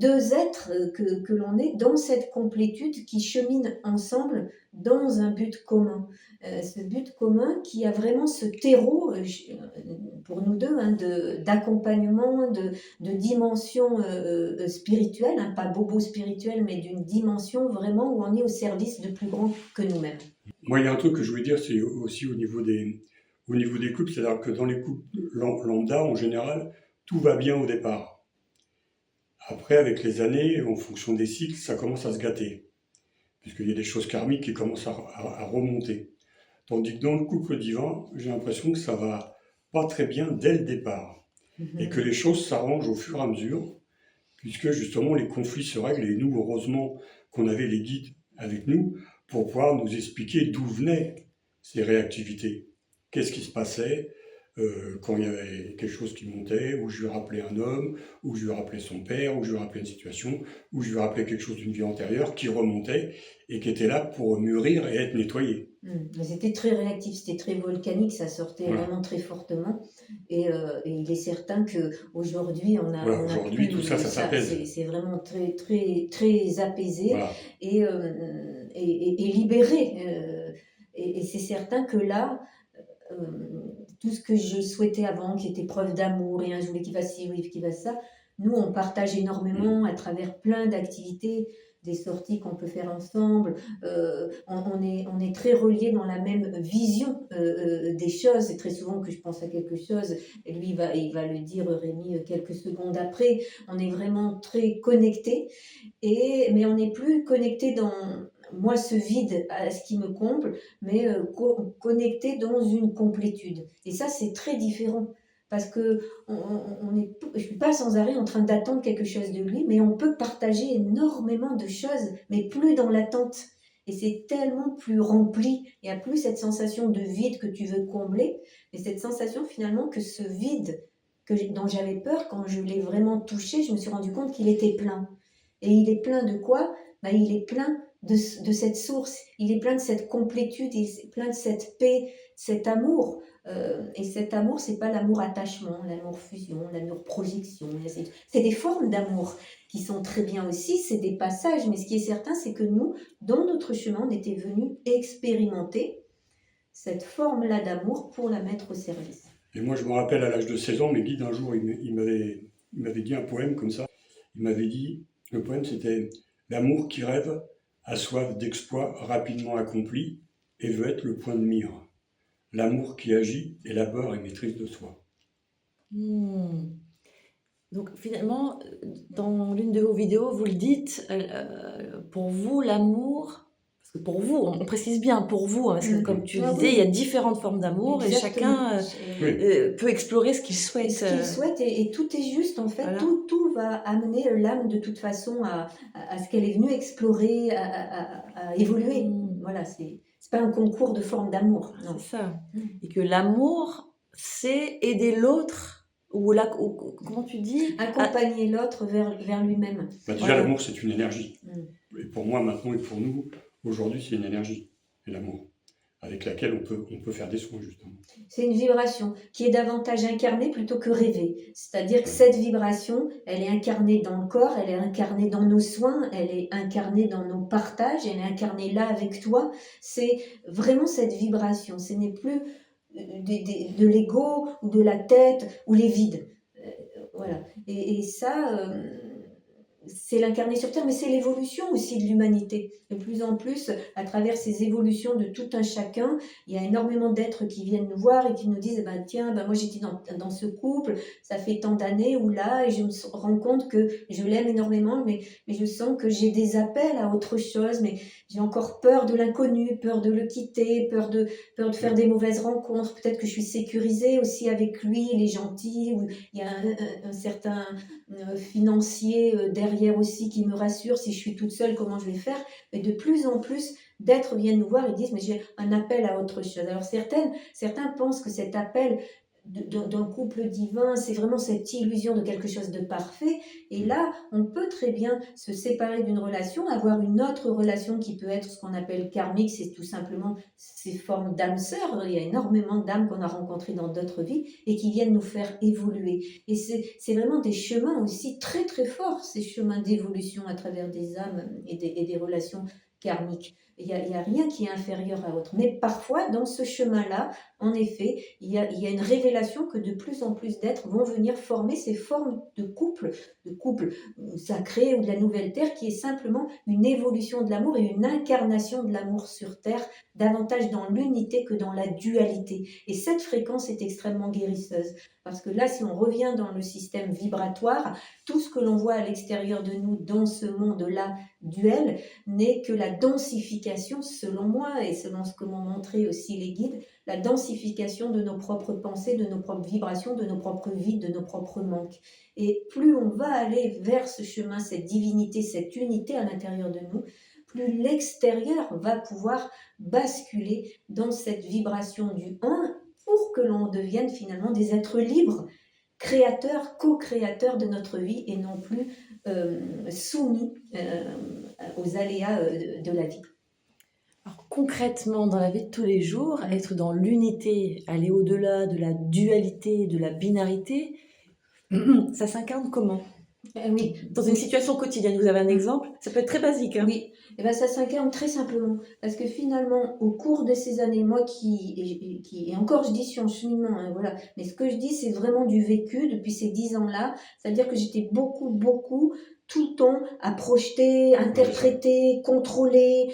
deux êtres que l'on est dans cette complétude qui cheminent ensemble dans un but commun. Ce but commun qui a vraiment ce terreau, pour nous deux, hein, d'accompagnement, de dimension spirituelle, hein, pas bobo spirituel, mais d'une dimension vraiment où on est au service de plus grand que nous-mêmes. Moi, il y a un truc que je voulais dire, c'est aussi au niveau des couples, c'est-à-dire que dans les couples lambda, en général, tout va bien au départ. Après, avec les années, en fonction des cycles, ça commence à se gâter. Puisqu'il y a des choses karmiques qui commencent à remonter. Tandis que dans le couple divin, j'ai l'impression que ça va pas très bien dès le départ. Et que les choses s'arrangent au fur et à mesure, puisque justement les conflits se règlent. Et nous, heureusement qu'on avait les guides avec nous pour pouvoir nous expliquer d'où venaient ces réactivités. Qu'est-ce qui se passait quand il y avait quelque chose qui montait, où je lui rappelais un homme, où je lui rappelais son père, où je lui rappelais une situation, où je lui rappelais quelque chose d'une vie antérieure qui remontait et qui était là pour mûrir et être nettoyé. C'était très réactif, c'était très volcanique, ça sortait vraiment très fortement. Et il est certain qu'aujourd'hui, aujourd'hui, tout ça s'apaise. C'est vraiment très, très, très apaisé et libéré. Et c'est certain que là, tout ce que je souhaitais avant, qui était preuve d'amour, et je voulais qu'il fasse ci, qu'il fasse ça, nous, on partage énormément à travers plein d'activités, des sorties qu'on peut faire ensemble. On est très reliés dans la même vision des choses. C'est très souvent que je pense à quelque chose, et lui, il va le dire, Rémi, quelques secondes après. On est vraiment très connectés, mais on n'est plus connectés dans... Moi, ce vide, à ce qui me comble, mais connecté dans une complétude. Et ça, c'est très différent. Parce que je ne suis pas sans arrêt en train d'attendre quelque chose de lui, mais on peut partager énormément de choses, mais plus dans l'attente. Et c'est tellement plus rempli. Il n'y a plus cette sensation de vide que tu veux combler, mais cette sensation finalement que ce vide dont j'avais peur, quand je l'ai vraiment touché, je me suis rendu compte qu'il était plein. Et il est plein de quoi? Il est plein de cette source, il est plein de cette complétude, il est plein de cette paix, cet amour. Et cet amour, c'est pas l'amour attachement, l'amour fusion, l'amour projection. C'est des formes d'amour qui sont très bien aussi, c'est des passages. Mais ce qui est certain, c'est que nous, dans notre chemin, on était venus expérimenter cette forme-là d'amour pour la mettre au service. Et moi, je me rappelle, à l'âge de 16 ans, mes guides, un jour, il m'avait dit un poème comme ça. Il m'avait dit, le poème, c'était « L'amour qui rêve a soif d'exploits rapidement accomplis et veut être le point de mire. L'amour qui agit élabore et maîtrise de soi. » Donc finalement, dans l'une de vos vidéos, vous le dites, pour vous, l'amour, parce que pour vous, on précise bien pour vous, hein, parce que comme tu le disais, il y a différentes formes d'amour et chacun peut explorer ce qu'il souhaite. Ce qu'il souhaite, et tout est juste en fait, Voilà. tout va amener l'âme de toute façon à ce qu'elle est venue explorer, à évoluer. Voilà, c'est pas un concours de formes d'amour. C'est ça. Et que l'amour, c'est aider l'autre. Ou comment tu dis? Accompagner l'autre vers lui-même. Bah déjà, l'amour, c'est une énergie. Et pour moi, maintenant, et pour nous, aujourd'hui, c'est une énergie, l'amour, avec laquelle on peut faire des soins, justement. C'est une vibration qui est davantage incarnée plutôt que rêvée. C'est-à-dire que cette vibration, elle est incarnée dans le corps, elle est incarnée dans nos soins, elle est incarnée dans nos partages, elle est incarnée là avec toi. C'est vraiment cette vibration. Ce n'est plus de l'ego ou de la tête ou les vides. Voilà. Et ça, c'est l'incarner sur Terre, mais c'est l'évolution aussi de l'humanité. De plus en plus, à travers ces évolutions de tout un chacun, il y a énormément d'êtres qui viennent nous voir et qui nous disent tiens, moi j'étais dans ce couple, ça fait tant d'années ou là, et je me rends compte que je l'aime énormément, mais je sens que j'ai des appels à autre chose, mais j'ai encore peur de l'inconnu, peur de le quitter, peur de faire des mauvaises rencontres, peut-être que je suis sécurisée aussi avec lui, il est gentil, ou il y a un certain financier derrière aussi qui me rassure, si je suis toute seule, comment je vais faire. Mais de plus en plus d'êtres viennent nous voir et disent mais j'ai un appel à autre chose. Alors certains pensent que cet appel d'un couple divin, c'est vraiment cette illusion de quelque chose de parfait, et là on peut très bien se séparer d'une relation, avoir une autre relation qui peut être ce qu'on appelle karmique, c'est tout simplement ces formes d'âmes sœurs. Il y a énormément d'âmes qu'on a rencontrées dans d'autres vies et qui viennent nous faire évoluer, et c'est vraiment des chemins aussi très très forts, ces chemins d'évolution à travers des âmes et des relations karmiques. Il n'y a rien qui est inférieur à l'autre. Mais parfois, dans ce chemin-là, en effet, il y a une révélation que de plus en plus d'êtres vont venir former ces formes de couple sacrés ou de la nouvelle terre, qui est simplement une évolution de l'amour et une incarnation de l'amour sur terre, davantage dans l'unité que dans la dualité. Et cette fréquence est extrêmement guérisseuse. Parce que là, si on revient dans le système vibratoire, tout ce que l'on voit à l'extérieur de nous dans ce monde-là duel n'est que la densification, selon moi, et selon ce que m'ont montré aussi les guides, la densification de nos propres pensées, de nos propres vibrations, de nos propres vides, de nos propres manques. Et plus on va aller vers ce chemin, cette divinité, cette unité à l'intérieur de nous, plus l'extérieur va pouvoir basculer dans cette vibration du 1 pour que l'on devienne finalement des êtres libres, créateurs, co-créateurs de notre vie et non plus soumis aux aléas de la vie. Alors, concrètement, dans la vie de tous les jours, être dans l'unité, aller au-delà de la dualité, de la binarité, ça s'incarne comment ? Oui. Dans une situation quotidienne, vous avez un exemple ? Ça peut être très basique. Hein ? Oui, et ben ça s'incarne très simplement. Parce que finalement, au cours de ces années, moi et encore je dis sur un cheminement, hein, voilà, mais ce que je dis, c'est vraiment du vécu depuis ces 10 ans-là. C'est-à-dire que j'étais beaucoup, tout le temps à projeter, interpréter, contrôler,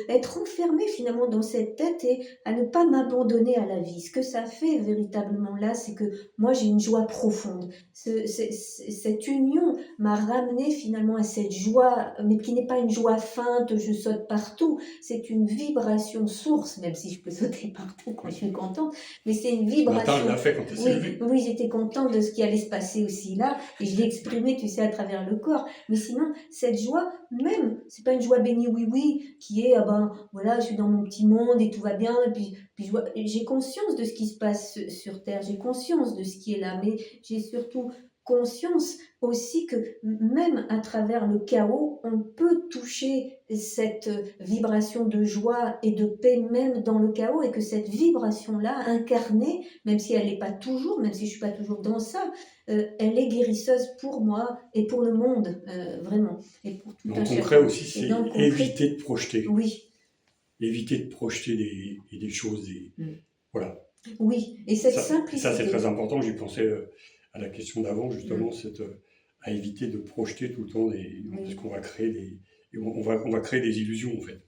être enfermée finalement dans cette tête et à ne pas m'abandonner à la vie. Ce que ça fait véritablement là, c'est que moi j'ai une joie profonde. Cette union m'a ramené finalement à cette joie, mais qui n'est pas une joie feinte, je saute partout. C'est une vibration source, même si je peux sauter partout quand je suis contente, mais c'est une vibration. Ce matin, elle l'a fait quand elle s'est levée. Oui, j'étais contente de ce qui allait se passer aussi là, et je l'ai exprimé, tu sais, à travers le corps. Mais sinon, cette joie, même, c'est pas une joie bénie oui, qui est, voilà, je suis dans mon petit monde et tout va bien, et puis j'ai conscience de ce qui se passe sur Terre, j'ai conscience de ce qui est là, mais j'ai surtout conscience aussi que même à travers le chaos, on peut toucher cette vibration de joie et de paix même dans le chaos, et que cette vibration-là, incarnée, même si elle n'est pas toujours, même si je ne suis pas toujours dans ça, elle est guérisseuse pour moi et pour le monde, vraiment. Et pour tout en concret aussi, c'est éviter de projeter. Oui. éviter de projeter des choses, voilà. Oui, et cette Ça, simplicité. c'est très important. J'y pensais à la question d'avant, justement, à éviter de projeter tout le temps, parce qu'on va créer on va créer des illusions, en fait.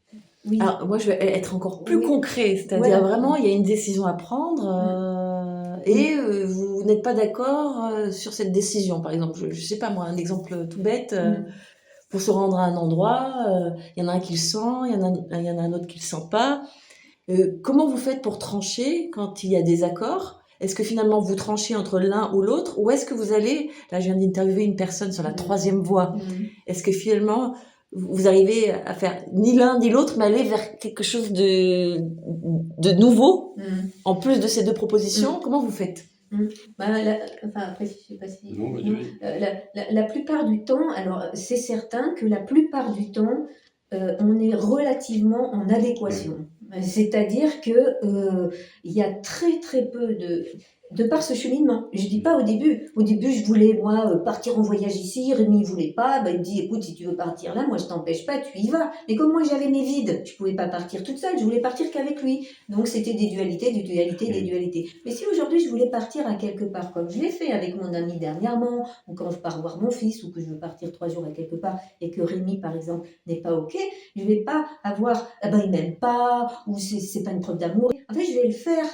Oui. Alors, moi, je vais être encore plus Oui. concret, c'est-à-dire Voilà. vraiment, il y a une décision à prendre et vous n'êtes pas d'accord sur cette décision. Par exemple, je sais pas moi, un exemple tout bête, pour se rendre à un endroit, il y en a un qui le sent, il y en a un autre qui le sent pas. Comment vous faites pour trancher quand il y a des accords? Est-ce que finalement vous tranchez entre l'un ou l'autre, ou est-ce que vous allez, là je viens d'interviewer une personne sur la troisième voie, est-ce que finalement vous arrivez à faire ni l'un ni l'autre, mais aller vers quelque chose de nouveau, en plus de ces deux propositions? Comment vous faites? Enfin, après, je sais pas si... Non, la plupart du temps, alors c'est certain que la plupart du temps, on est relativement en adéquation. C'est-à-dire que il y a très très peu de par ce cheminement. Je dis pas au début. Au début, je voulais moi partir en voyage ici. Rémi voulait pas. Ben, il me dit écoute, si tu veux partir là, moi je t'empêche pas, tu y vas. Mais comme moi j'avais mes vides, je pouvais pas partir toute seule. Je voulais partir qu'avec lui. Donc c'était des dualités, des dualités, des dualités. Mais si aujourd'hui je voulais partir à quelque part, comme je l'ai fait avec mon ami dernièrement, ou quand je pars voir mon fils, ou que je veux partir 3 jours à quelque part et que Rémi par exemple n'est pas ok, je vais pas avoir ah ben il m'aime pas ou c'est pas une preuve d'amour. En fait, je vais le faire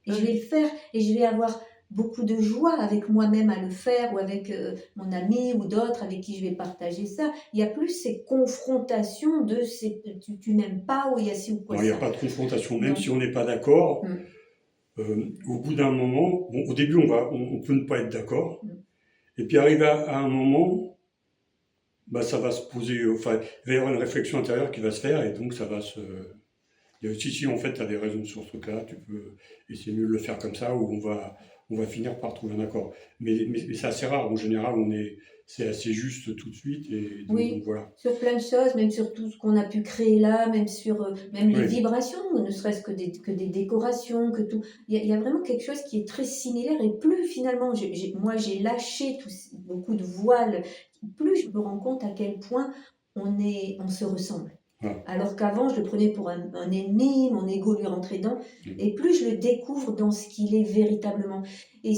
et je vais le faire et je vais avoir beaucoup de joie avec moi-même à le faire ou avec mon ami ou d'autres avec qui je vais partager ça. Il y a plus ces confrontations de tu m'aimes pas ou il y a ci ou quoi. Non, il n'y a pas de confrontation, même si on n'est pas d'accord. Au bout d'un moment, bon, au début on peut ne pas être d'accord, et puis arrive à un moment, bah, ça va se poser, enfin il va y avoir une réflexion intérieure qui va se faire, et donc ça va se... Il y a aussi, si en fait tu as des raisons sur ce truc-là, tu peux essayer mieux de le faire comme ça, ou on va finir par trouver un accord. Mais c'est assez rare, en général c'est assez juste tout de suite, et donc voilà. Sur plein de choses, même sur tout ce qu'on a pu créer là, même sur même les vibrations, ne serait-ce que des décorations, que tout. Il y a vraiment quelque chose qui est très similaire, et plus finalement, moi j'ai lâché beaucoup de voiles, plus je me rends compte à quel point on se ressemble. Alors qu'avant, je le prenais pour un ennemi, mon ego lui rentrait dedans, et plus je le découvre dans ce qu'il est véritablement. Et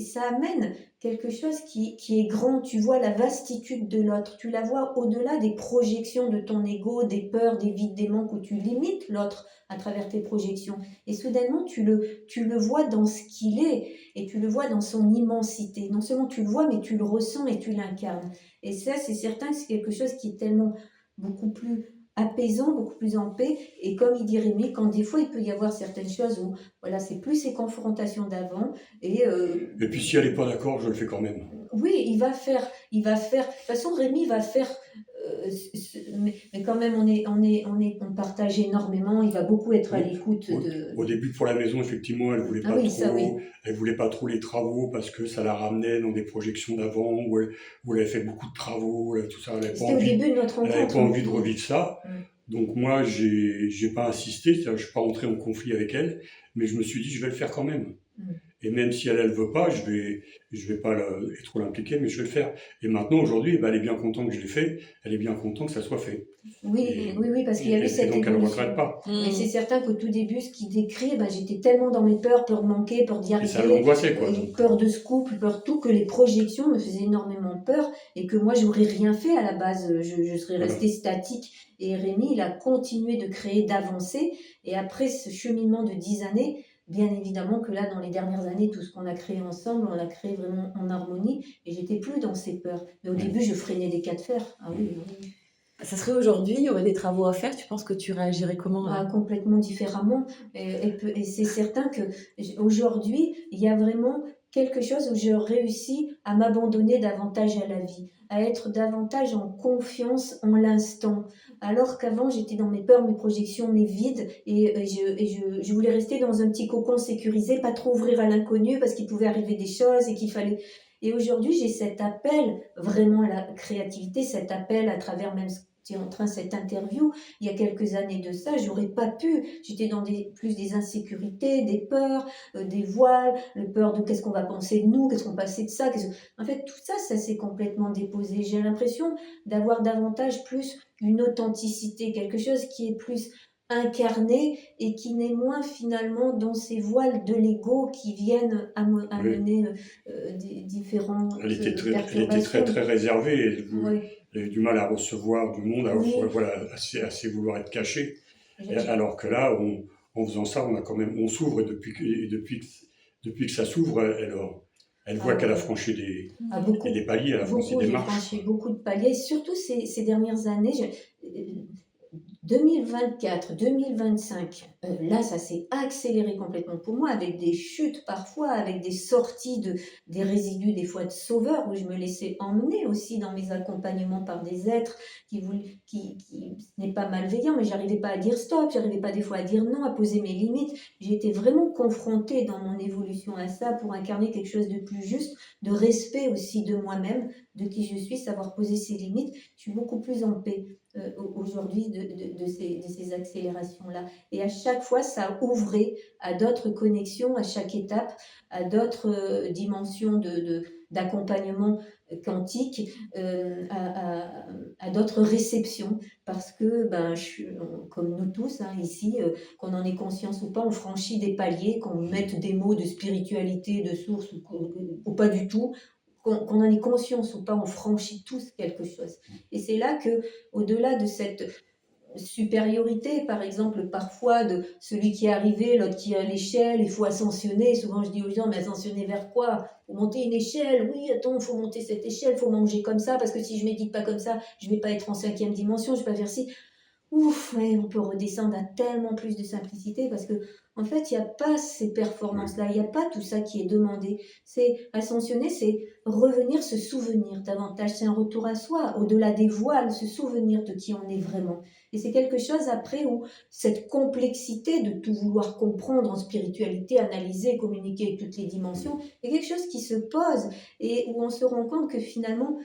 ça amène quelque chose qui est grand. Tu vois la vastitude de l'autre, tu la vois au-delà des projections de ton ego, des peurs, des vides, des manques, où tu limites l'autre à travers tes projections. Et soudainement, tu le vois dans ce qu'il est, et tu le vois dans son immensité. Non seulement tu le vois, mais tu le ressens et tu l'incarnes. Et ça, c'est certain que c'est quelque chose qui est tellement beaucoup plus apaisant, beaucoup plus en paix. Et comme il dit Rémi, quand des fois il peut y avoir certaines choses où voilà, c'est plus ces confrontations d'avant. Et puis si elle n'est pas d'accord, je le fais quand même. Oui, il va faire. De toute façon, Rémi va faire. Mais quand même, on partage énormément. Il va beaucoup être à l'écoute de. Au début, pour la maison, effectivement, elle voulait pas trop. Elle voulait pas trop les travaux parce que ça la ramenait dans des projections d'avant où elle avait fait beaucoup de travaux, tout ça. C'était au début de notre rencontre. Elle n'avait pas envie de revivre ça. Donc moi, j'ai pas insisté. Je suis pas rentré en conflit avec elle, mais je me suis dit, je vais le faire quand même. Et même si elle veut pas, je vais pas trop l'impliquer, mais je vais le faire. Et maintenant, aujourd'hui, elle est bien contente que je l'ai fait. Elle est bien contente que ça soit fait. Oui, parce qu'il y avait cette donc, évolution. elle ne regrette pas. Mais c'est certain qu'au tout début, ce qu'il décrit, j'étais tellement dans mes peurs, peur de manquer, peur d'y arriver. Et ça l'angoissait, quoi. Peur de ce couple, peur tout, que les projections me faisaient énormément peur, et que moi, j'aurais rien fait à la base. Je serais restée statique. Et Rémi, il a continué de créer, d'avancer. Et après ce cheminement de 10 années, bien évidemment que là, dans les dernières années, tout ce qu'on a créé ensemble, on l'a créé vraiment en harmonie, et j'étais plus dans ces peurs. Mais au début, je freinais des cas de fer. Ah oui. Ça serait aujourd'hui, il y aurait des travaux à faire, tu penses que tu réagirais comment Complètement différemment. Et c'est certain qu'aujourd'hui, il y a vraiment quelque chose où je réussis à m'abandonner davantage à la vie, à être davantage en confiance en l'instant. Alors qu'avant, j'étais dans mes peurs, mes projections, mes vides, et je voulais rester dans un petit cocon sécurisé, pas trop ouvrir à l'inconnu parce qu'il pouvait arriver des choses et qu'il fallait... Et aujourd'hui, j'ai cet appel vraiment à la créativité, cet appel à travers même cette interview. Il y a quelques années de ça, j'aurais pas pu. J'étais dans plus des insécurités, des peurs, des voiles, le peur de qu'est-ce qu'on va penser de nous, qu'est-ce qu'on pensait de ça. En fait, tout ça, ça s'est complètement déposé. J'ai l'impression d'avoir davantage plus une authenticité, quelque chose qui est plus incarné et qui n'est moins finalement dans ces voiles de l'ego qui viennent Oui. amener différentes Elle était très perturbations. très réservée. Oui, Elle avait du mal à recevoir du monde, oui, voilà, assez vouloir être cachée. j'ai- Alors que là, en faisant ça, on s'ouvre, et depuis que ça s'ouvre, elle voit ah qu'elle a ouais. franchi Ah, beaucoup, des paliers, elle a franchi beaucoup, des j'ai marches, franchi quoi. beaucoup de paliers, surtout ces dernières années. 2024, 2025, là, ça s'est accéléré complètement pour moi, avec des chutes parfois, avec des sorties des résidus, des fois de sauveurs, où je me laissais emmener aussi dans mes accompagnements par des êtres ce n'est pas malveillant, mais j'arrivais pas à dire stop, j'arrivais pas des fois à dire non, à poser mes limites. J'ai été vraiment confrontée dans mon évolution à ça pour incarner quelque chose de plus juste, de respect aussi de moi-même, de qui je suis, savoir poser ses limites. Je suis beaucoup plus en paix aujourd'hui de ces accélérations-là. Et à chaque fois, ça ouvrait à d'autres connexions, à chaque étape, à d'autres dimensions d'accompagnement quantique, à d'autres réceptions, parce que, comme nous tous, hein, ici, qu'on en ait conscience ou pas, on franchit des paliers, qu'on mette des mots de spiritualité, de source ou pas du tout, qu'on en ait conscience ou pas, on franchit tous quelque chose. Et c'est là que, au-delà de cette supériorité, par exemple, parfois de celui qui est arrivé, l'autre qui est à l'échelle, il faut ascensionner. Souvent, je dis aux gens, mais ascensionner vers quoi? Faut monter une échelle. Oui, attends, il faut monter cette échelle, il faut manger comme ça, parce que si je médite pas comme ça, je vais pas être en 5e dimension, je vais pas faire ci. Ouf, ouais, on peut redescendre à tellement plus de simplicité parce que, en fait, il n'y a pas ces performances-là, il n'y a pas tout ça qui est demandé. C'est ascensionner, c'est revenir se souvenir davantage. C'est un retour à soi, au-delà des voiles, se souvenir de qui on est vraiment. Et c'est quelque chose après où cette complexité de tout vouloir comprendre en spiritualité, analyser, communiquer avec toutes les dimensions, est quelque chose qui se pose et où on se rend compte que finalement,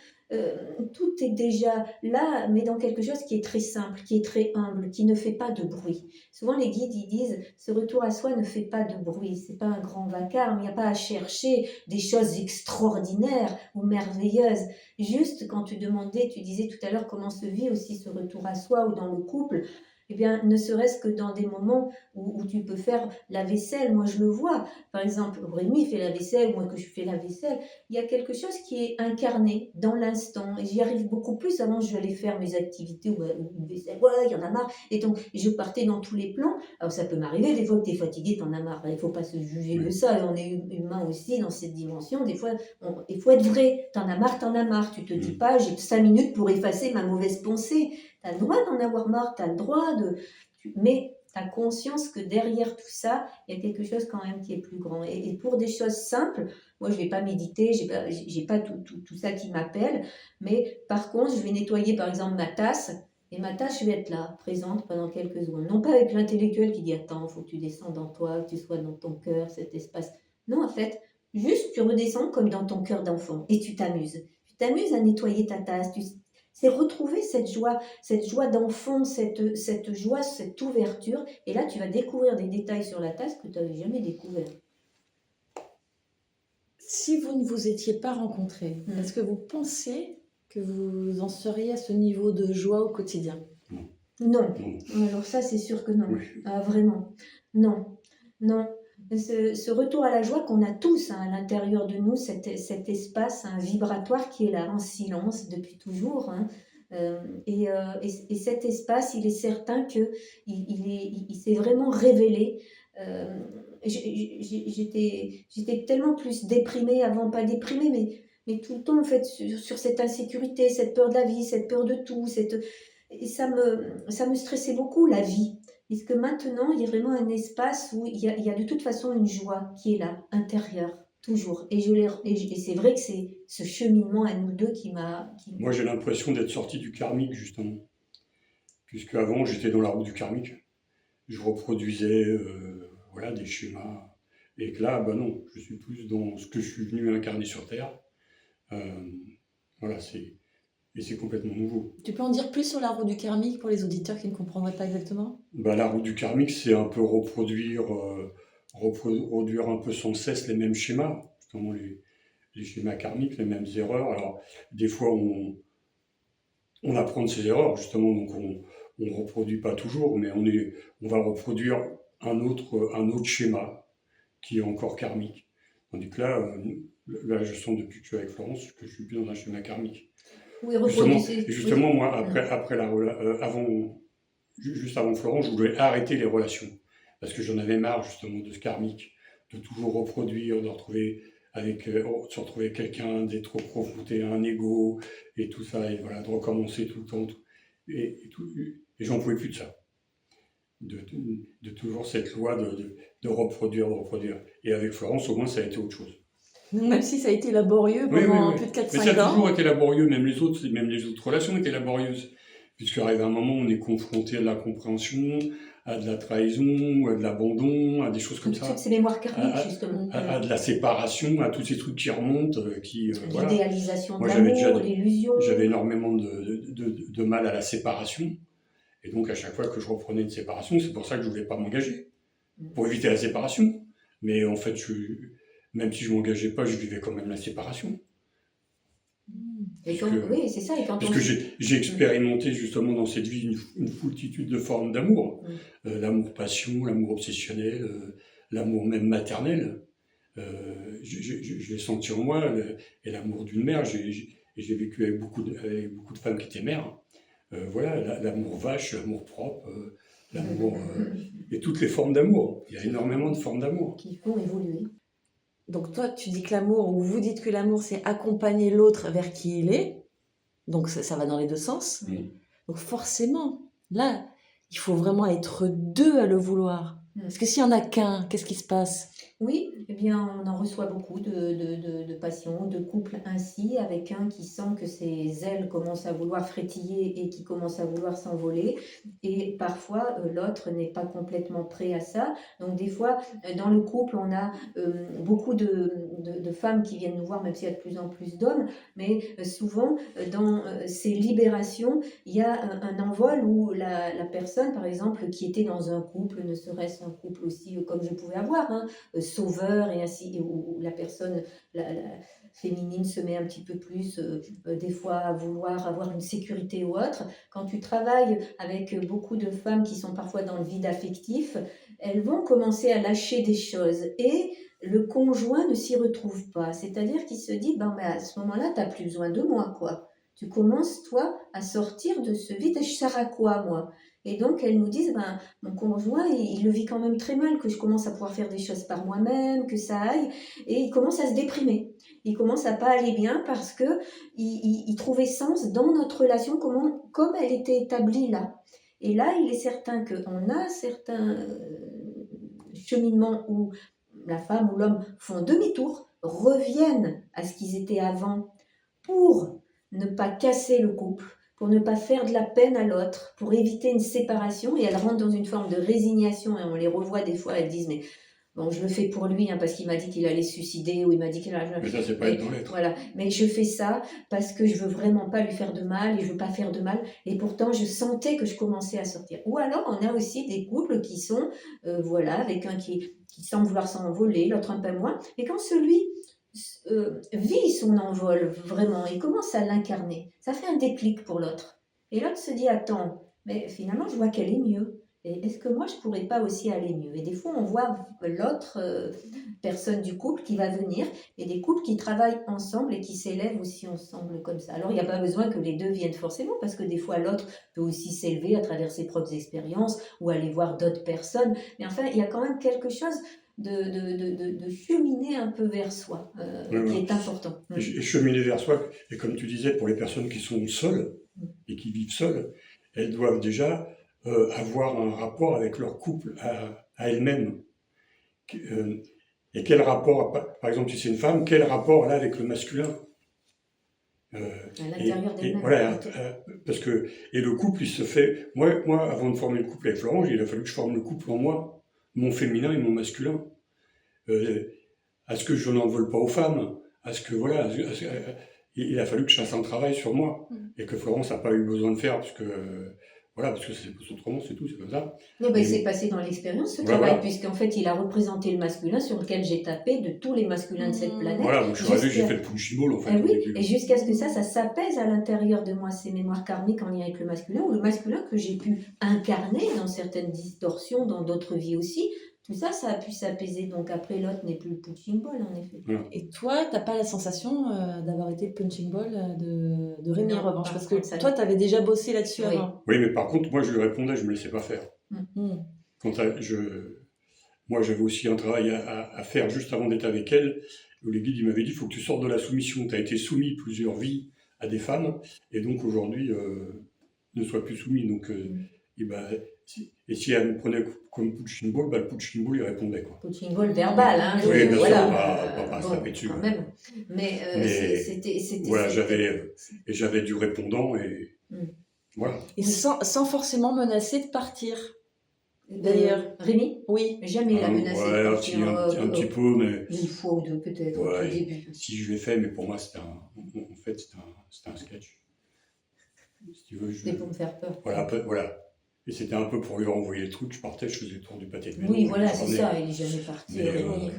tout est déjà là, mais dans quelque chose qui est très simple, qui est très humble, qui ne fait pas de bruit. Souvent, les guides, ils disent, ce retour à soi ne fait pas de bruit, c'est pas un grand vacarme, il n'y a pas à chercher des choses extraordinaires ou merveilleuses. Juste, quand tu demandais, tu disais tout à l'heure comment se vit aussi ce retour à soi ou dans le couple, eh bien, ne serait-ce que dans des moments où tu peux faire la vaisselle, moi je le vois, par exemple, Rémi fait la vaisselle, moi que je fais la vaisselle, il y a quelque chose qui est incarné dans l'instant. Et j'y arrive beaucoup plus. Avant, je allais faire mes activités ou une vaisselle. Ouais, il y en a marre. Et donc, je partais dans tous les plans. Alors, ça peut m'arriver. Des fois que tu es fatigué, tu en as marre. Il ne faut pas se juger de ça. On est humain aussi dans cette dimension. Des fois, il faut être vrai. Tu en as marre, tu en as marre. Tu te dis pas, j'ai 5 minutes pour effacer ma mauvaise pensée. Tu as le droit d'en avoir marre. Tu as le droit de. Mais tu as conscience que derrière tout ça, il y a quelque chose quand même qui est plus grand. Et pour des choses simples, moi, je ne vais pas méditer, j'ai pas tout ça qui m'appelle. Mais par contre, je vais nettoyer, par exemple, ma tasse. Et ma tasse, je vais être là, présente pendant quelques secondes. Non pas avec l'intellectuel qui dit, attends, il faut que tu descendes en toi, que tu sois dans ton cœur, cet espace. Non, en fait, juste tu redescends comme dans ton cœur d'enfant et tu t'amuses. Tu t'amuses à nettoyer ta tasse. C'est retrouver cette joie d'enfant, cette joie, cette ouverture. Et là, tu vas découvrir des détails sur la tasse que tu n'avais jamais découvert. Si vous ne vous étiez pas rencontrés, est-ce que vous pensez que vous en seriez à ce niveau de joie au quotidien? Non. Alors ça, c'est sûr que non. Oui. Ah, vraiment. Non. Non. Ce retour à la joie qu'on a tous hein, à l'intérieur de nous, cet espace vibratoire qui est là en silence depuis toujours. Hein. Et cet espace, il est certain qu'il il s'est vraiment révélé. J'étais tellement plus déprimée avant, pas déprimée, mais tout le temps en fait sur cette insécurité, cette peur de la vie, cette peur de tout, et ça me stressait beaucoup la vie. Parce que maintenant, il y a vraiment un espace où il y a de toute façon une joie qui est là, intérieure, toujours. Et c'est vrai que c'est ce cheminement à nous deux qui m'a... Moi, j'ai l'impression d'être sorti du karmique, justement. Puisque avant, j'étais dans la roue du karmique. Je reproduisais voilà, des schémas. Et que là, non, je suis plus dans ce que je suis venu incarner sur Terre. Voilà, et c'est complètement nouveau. Tu peux en dire plus sur la roue du karmique pour les auditeurs qui ne comprendraient pas exactement? La roue du karmique, c'est un peu reproduire un peu sans cesse les mêmes schémas, justement les schémas karmiques, les mêmes erreurs. Alors, des fois, on apprend de ces erreurs, justement, donc on reproduit pas toujours, mais on va reproduire un autre schéma qui est encore karmique. Tandis que là, je sens depuis que je suis avec Florence que je suis plus dans un schéma karmique. Oui, Justement, moi, juste avant Florence, je voulais arrêter les relations. Parce que j'en avais marre, justement, de ce karmique, de toujours reproduire, de se retrouver avec quelqu'un, d'être confronté à un ego, et tout ça, et voilà, de recommencer tout le temps. Et j'en pouvais plus de ça. De toujours cette loi de reproduire, de reproduire. Et avec Florence, au moins, ça a été autre chose. Même si ça a été laborieux pendant plus de 4-5 ans. Mais ça a toujours été laborieux, même les autres relations étaient laborieuses. Puisqu'arrive un moment où on est confronté à de la compréhension, à de la trahison, à de l'abandon, à des choses comme ça. Toutes ces mémoires karmiques, justement. À de la séparation, à tous ces trucs qui remontent. L'idéalisation de Moi, l'amour, l'illusion. J'avais énormément de mal à la séparation. Et donc, à chaque fois que je reprenais une séparation, c'est pour ça que je ne voulais pas m'engager. Pour éviter la séparation. Mais en fait, même si je ne m'engageais pas, je vivais quand même la séparation. Oui, c'est ça. Parce que j'ai expérimenté justement dans cette vie une foultitude de formes d'amour. L'amour-passion, l'amour obsessionnel, l'amour même maternel. Je l'ai senti en moi, et l'amour d'une mère. J'ai vécu avec beaucoup de femmes qui étaient mères. Voilà, l'amour vache, l'amour propre, l'amour... et toutes les formes d'amour. Il y a énormément de formes d'amour. Qui font évoluer. Donc toi, tu dis que l'amour, ou vous dites que l'amour, c'est accompagner l'autre vers qui il est. Donc ça va dans les deux sens. Donc forcément, là, il faut vraiment être deux à le vouloir. Parce que s'il n'y en a qu'un, qu'est-ce qui se passe ? Oui, eh bien, on en reçoit beaucoup de patients, de couples ainsi, avec un qui sent que ses ailes commencent à vouloir frétiller et qui commence à vouloir s'envoler. Et parfois, l'autre n'est pas complètement prêt à ça. Donc, des fois, dans le couple, on a beaucoup de femmes qui viennent nous voir, même s'il y a de plus en plus d'hommes. Mais souvent, dans ces libérations, il y a un envol où la personne, par exemple, qui était dans un couple, ne serait-ce un couple aussi comme je pouvais avoir, sauveur, et ainsi, où la personne la féminine se met un petit peu plus des fois à vouloir avoir une sécurité ou autre. Quand tu travailles avec beaucoup de femmes qui sont parfois dans le vide affectif, elles vont commencer à lâcher des choses et le conjoint ne s'y retrouve pas, c'est-à-dire qu'il se dit mais à ce moment-là t'as plus besoin de moi, quoi. Tu commences toi à sortir de ce vide, je sers à quoi moi? Et donc, elles nous disent, mon conjoint, il le vit quand même très mal, que je commence à pouvoir faire des choses par moi-même, que ça aille, et il commence à se déprimer. Il commence à pas aller bien parce que il trouvait sens dans notre relation comme elle était établie là. Et là, il est certain qu'on a certains cheminements où la femme ou l'homme font demi-tour, reviennent à ce qu'ils étaient avant pour ne pas casser le couple, pour ne pas faire de la peine à l'autre, pour éviter une séparation, et elles rentrent dans une forme de résignation, et on les revoit des fois, elles disent, mais bon, je le fais pour lui, parce qu'il m'a dit qu'il allait se suicider, ou il m'a dit qu'il allait... Mais ça, c'est pas être dans l'être. Voilà, mais je fais ça parce que je veux vraiment pas lui faire de mal, et je veux pas faire de mal, et pourtant, je sentais que je commençais à sortir. Ou alors, on a aussi des couples qui sont, avec un qui semble vouloir s'envoler, l'autre un peu moins, et quand celui... vit son envol vraiment et commence à l'incarner, ça fait un déclic pour l'autre. Et l'autre se dit, attends, mais finalement je vois qu'elle est mieux. Et est-ce que moi je pourrais pas aussi aller mieux? Et des fois on voit l'autre personne du couple qui va venir, et des couples qui travaillent ensemble et qui s'élèvent aussi ensemble comme ça. Alors il n'y a pas besoin que les deux viennent forcément, parce que des fois l'autre peut aussi s'élever à travers ses propres expériences ou aller voir d'autres personnes. Mais enfin il y a quand même quelque chose de cheminer un peu vers soi, qui est important. Et cheminer vers soi, et comme tu disais, pour les personnes qui sont seules et qui vivent seules, elles doivent déjà avoir un rapport avec leur couple à elles-mêmes. Et quel rapport, par exemple, si c'est une femme, quel rapport elle a avec le masculin à l'intérieur d'elle-même. Voilà, parce que le couple, il se fait... Moi, avant de former le couple avec Florence, il a fallu que je forme le couple en moi, mon féminin et mon masculin. À ce que je n'en vole pas aux femmes, à ce que, voilà, il a fallu que je fasse un travail sur moi, et que Florence n'a pas eu besoin de faire, parce que, Voilà, parce que c'est autrement, c'est tout, c'est comme ça. Non, ben, Et- c'est passé dans l'expérience ce Ouais, travail, voilà. puisqu'en fait, il a représenté le masculin sur lequel j'ai tapé de tous les masculins de cette planète. Voilà, donc je suis arrivé, j'ai jusqu'à- fait le punching ball, en fait, Eh au oui, début. et jusqu'à ce que ça s'apaise à l'intérieur de moi, ces mémoires karmiques en lien avec le masculin, ou le masculin que j'ai pu incarner dans certaines distorsions, dans d'autres vies aussi. Tout ça, ça a pu s'apaiser. Donc après, l'autre n'est plus le punching ball, en effet. Et toi, t'as pas la sensation d'avoir été le punching ball de Rémi Non, en revanche, par parce que contre, ça toi, t'avais déjà bossé là-dessus Oui. avant. Oui, mais par contre, moi, je lui répondais, je me laissais pas faire. Hmm. Moi, j'avais aussi un travail à faire juste avant d'être avec elle, où les guides, ils m'avaient dit, il faut que tu sortes de la soumission. Tu as été soumis plusieurs vies à des femmes, et donc aujourd'hui, ne sois plus soumis. Donc, et, ben, et si elle me prenait comme punching ball, le punching ball, il répondait, quoi. Punching ball verbal, hein. Oui, bien sûr, voilà. pas se taper dessus, quand ouais. même. Mais, Mais c'était... Voilà, j'avais du répondant, et voilà. Et sans forcément menacer de partir. D'ailleurs. Rémi, Oui. jamais il a menacé Ouais, de un partir, un petit peu, mais une fois ou deux peut-être Ouais. au début. si je l'ai fait, mais pour moi, c'était un sketch. Si tu veux, C'était pour me faire peur. voilà. Et c'était un peu pour lui renvoyer le truc. Je partais, je faisais le tour du pâté de maison. Oui, et voilà, je c'est revenais. ça, il est jamais parti. Mais, Rémi.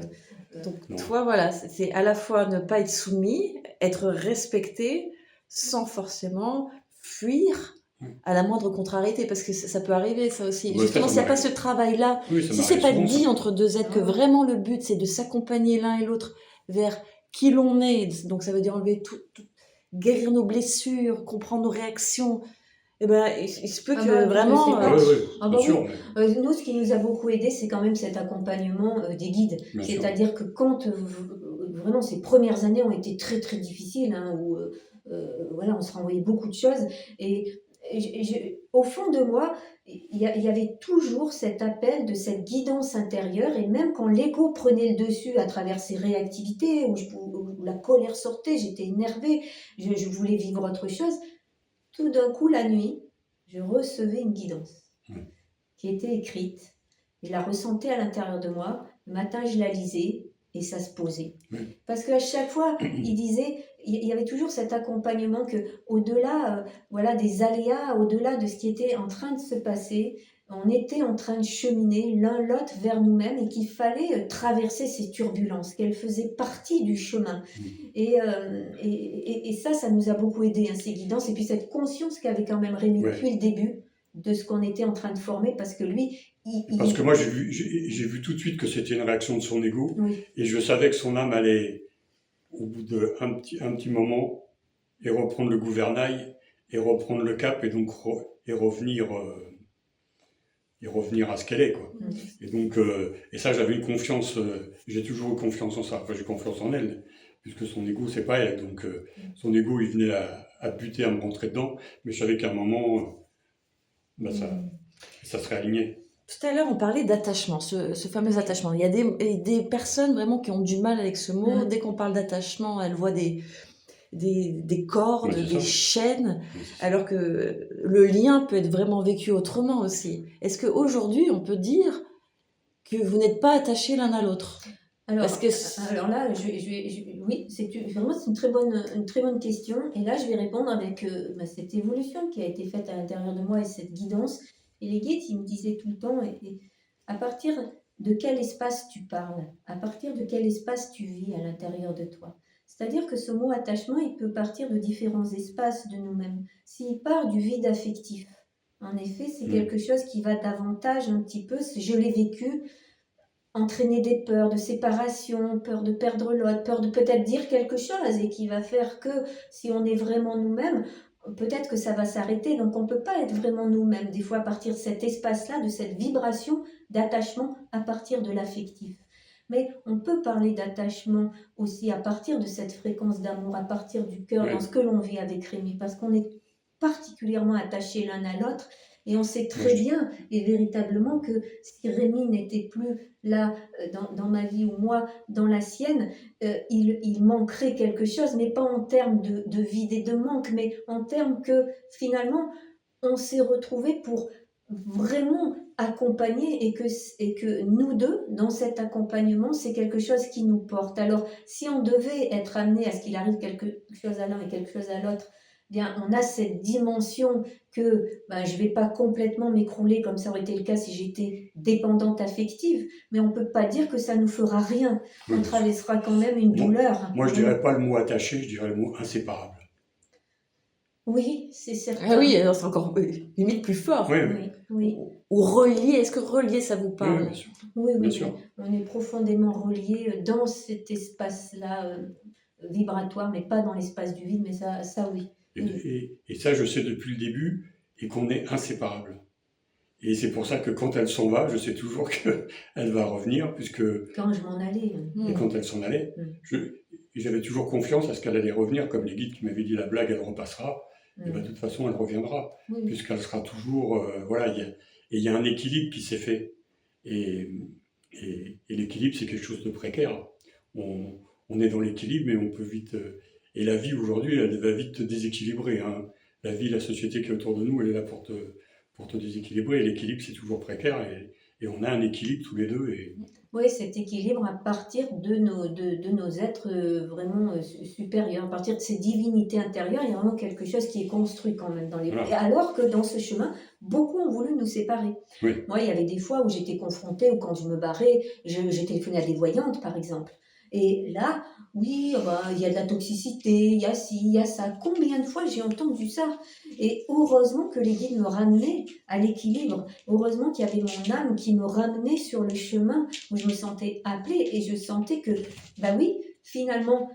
Donc Non. toi, voilà, c'est à la fois ne pas être soumis, être respecté, sans forcément fuir à la moindre contrariété, parce que ça peut arriver, ça aussi. Ouais, Justement, ça s'il n'y a pas m'arrive. ce travail-là, Oui, ça si m'arrive c'est pas souvent, dit ça. entre deux êtres que vraiment le but, c'est de s'accompagner l'un et l'autre vers qui l'on est, donc ça veut dire enlever guérir nos blessures, comprendre nos réactions, et ben, il se peut Ah que bah, vraiment... c'est pas- Oui, Ah bien bah sûr. mais- Nous, ce qui nous a beaucoup aidé, c'est quand même cet accompagnement des guides. Bien sûr. C'est-à-dire que quand vraiment ces premières années ont été très très difficiles, hein, où voilà, on se renvoyait beaucoup de choses, et au fond de moi, il y avait toujours cet appel de cette guidance intérieure, et même quand l'ego prenait le dessus à travers ses réactivités, où la colère sortait, j'étais énervée, je voulais vivre autre chose, tout d'un coup la nuit, je recevais une guidance qui était écrite. Je la ressentais à l'intérieur de moi. Le matin, je la lisais et ça se posait. Parce qu'à chaque fois, il disait, il y avait toujours cet accompagnement que, au-delà, voilà, des aléas, au-delà de ce qui était en train de se passer, on était en train de cheminer l'un l'autre vers nous-mêmes et qu'il fallait traverser ces turbulences, qu'elles faisaient partie du chemin. Et ça nous a beaucoup aidé, hein, ces guidances, et puis cette conscience qu'avait quand même Rémi depuis le début de ce qu'on était en train de former, parce que lui... Parce que moi, j'ai vu tout de suite que c'était une réaction de son ego, Oui. et je savais que son âme allait, au bout d'un petit moment, et reprendre le gouvernail, et reprendre le cap, et donc revenir à ce qu'elle est, quoi. Et donc, et ça, j'avais une confiance, j'ai toujours eu confiance en ça. Enfin, j'ai confiance en elle, puisque son ego, c'est pas elle. Donc, son ego, il venait à buter, à me rentrer dedans, mais je savais qu'à un moment, ça serait aligné. Tout à l'heure, on parlait d'attachement, ce fameux attachement. Il y a des personnes vraiment qui ont du mal avec ce mot. Dès qu'on parle d'attachement, elles voient des cordes, des chaînes, alors que le lien peut être vraiment vécu autrement aussi. Est-ce qu'aujourd'hui, on peut dire que vous n'êtes pas attachés l'un à l'autre? Alors là, oui, c'est une très bonne question. Et là, je vais répondre avec cette évolution qui a été faite à l'intérieur de moi et cette guidance. Et les guides, ils me disaient tout le temps, et à partir de quel espace tu parles, à partir de quel espace tu vis à l'intérieur de toi. C'est-à-dire que ce mot attachement, il peut partir de différents espaces de nous-mêmes. S'il part du vide affectif, en effet, c'est quelque chose qui va davantage un petit peu, je l'ai vécu, entraîner des peurs de séparation, peur de perdre l'autre, peur de peut-être dire quelque chose et qui va faire que si on est vraiment nous-mêmes, peut-être que ça va s'arrêter. Donc on ne peut pas être vraiment nous-mêmes. Des fois à partir de cet espace-là, de cette vibration d'attachement à partir de l'affectif. Mais on peut parler d'attachement aussi à partir de cette fréquence d'amour, à partir du cœur, dans ce que l'on vit avec Rémi, parce qu'on est particulièrement attachés l'un à l'autre. Et on sait très bien et véritablement que si Rémi n'était plus là dans ma vie ou moi dans la sienne, il manquerait quelque chose, mais pas en termes de vide et de manque, mais en termes que finalement on s'est retrouvés pour vraiment accompagner et que nous deux, dans cet accompagnement, c'est quelque chose qui nous porte. Alors, si on devait être amené à ce qu'il arrive quelque chose à l'un et quelque chose à l'autre, bien, on a cette dimension que ben, je ne vais pas complètement m'écrouler comme ça aurait été le cas si j'étais dépendante affective, mais on ne peut pas dire que ça ne nous fera rien. Oui, On traversera quand même une douleur. moi, je dirais pas le mot attaché, je dirais le mot inséparable. Oui, c'est certain. Ah oui, alors c'est encore limite plus fort. Oui, Oui, oui. Ou relier, est-ce que relier, ça vous oui, parle? bien sûr. Oui, Bien oui, sûr. on est profondément reliés dans cet espace-là vibratoire, mais pas dans l'espace du vide, mais ça oui. Et ça, je sais depuis le début, et qu'on est inséparables. Et c'est pour ça que quand elle s'en va, je sais toujours qu'elle va revenir, puisque Quand je m'en allais. et quand elle s'en allait, j'avais toujours confiance à ce qu'elle allait revenir, comme les guides qui m'avaient dit la blague, elle repassera. Et ben, de toute façon, elle reviendra, Oui, oui. puisqu'elle sera toujours. Voilà, il y a un équilibre qui s'est fait. Et, et l'équilibre, c'est quelque chose de précaire. On est dans l'équilibre, mais on peut vite. Et la vie aujourd'hui, elle va vite te déséquilibrer. Hein. La vie, la société qui est autour de nous, elle est là pour te déséquilibrer. Et l'équilibre, c'est toujours précaire. Et on a un équilibre tous les deux. Et... Oui, cet équilibre à partir de nos êtres vraiment supérieurs, à partir de ces divinités intérieures, il y a vraiment quelque chose qui est construit quand même dans les... Voilà. Et alors que dans ce chemin, beaucoup ont voulu nous séparer. Oui. Moi, il y avait des fois où j'étais confrontée, ou quand je me barrais, j'ai téléphoné à des voyantes, par exemple. Et là, oui, il y a de la toxicité, il y a ci, il y a ça. Combien de fois j'ai entendu ça? Et heureusement que les guides me ramenaient à l'équilibre. Heureusement qu'il y avait mon âme qui me ramenait sur le chemin où je me sentais appelée et je sentais que, bah oui, finalement,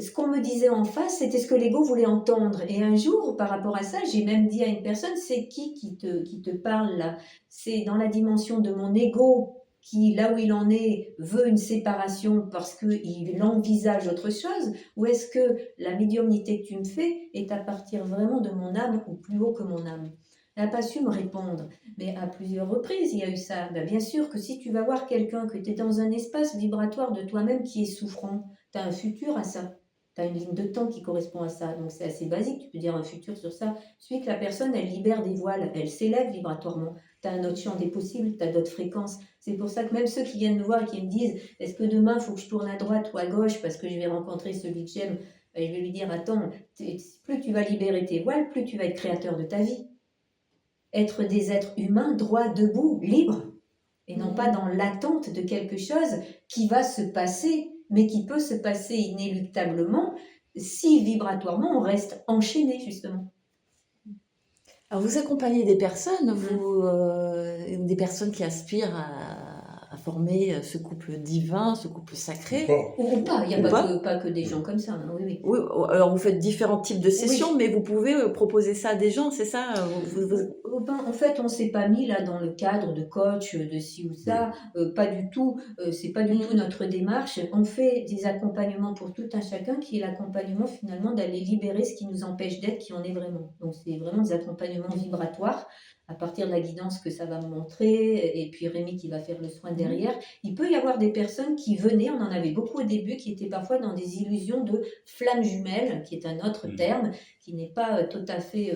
ce qu'on me disait en face, c'était ce que l'ego voulait entendre. Et un jour, par rapport à ça, j'ai même dit à une personne, c'est qui te parle là? C'est dans la dimension de mon ego qui, là où il en est, veut une séparation parce qu'il envisage autre chose, ou est-ce que la médiumnité que tu me fais est à partir vraiment de mon âme ou plus haut que mon âme? Elle n'a pas su me répondre, mais à plusieurs reprises il y a eu ça. Ben, bien sûr que si tu vas voir quelqu'un, que tu es dans un espace vibratoire de toi-même qui est souffrant, tu as un futur à ça. Tu as une ligne de temps qui correspond à ça, donc c'est assez basique, tu peux dire un futur sur ça. Celui que la personne, elle libère des voiles, elle s'élève vibratoirement. Tu as un autre champ des possibles, tu as d'autres fréquences. C'est pour ça que même ceux qui viennent me voir et qui me disent « Est-ce que demain, il faut que je tourne à droite ou à gauche parce que je vais rencontrer celui que j'aime ?» Je vais lui dire « Attends, plus tu vas libérer tes voiles, plus tu vas être créateur de ta vie. Être des êtres humains, droits, debout, libres, et non pas dans l'attente de quelque chose qui va se passer, mais qui peut se passer inéluctablement si vibratoirement on reste enchaîné, justement. » Alors, vous accompagnez des personnes, des personnes qui aspirent à former ce couple divin, ce couple sacré. Ou pas, il n'y a pas que des gens comme ça. Hein, oui. Oui, alors vous faites différents types de sessions, mais vous pouvez proposer ça à des gens, c'est ça? En fait, on ne s'est pas mis là dans le cadre de coach, de ci ou ça, pas du tout, c'est pas du tout notre démarche. On fait des accompagnements pour tout un chacun qui est l'accompagnement finalement d'aller libérer ce qui nous empêche d'être qui on est vraiment. Donc c'est vraiment des accompagnements vibratoires à partir de la guidance que ça va me montrer, et puis Rémi qui va faire le soin derrière. Il peut y avoir des personnes qui venaient, on en avait beaucoup au début, qui étaient parfois dans des illusions de flamme jumelle, qui est un autre terme, qui n'est pas tout à fait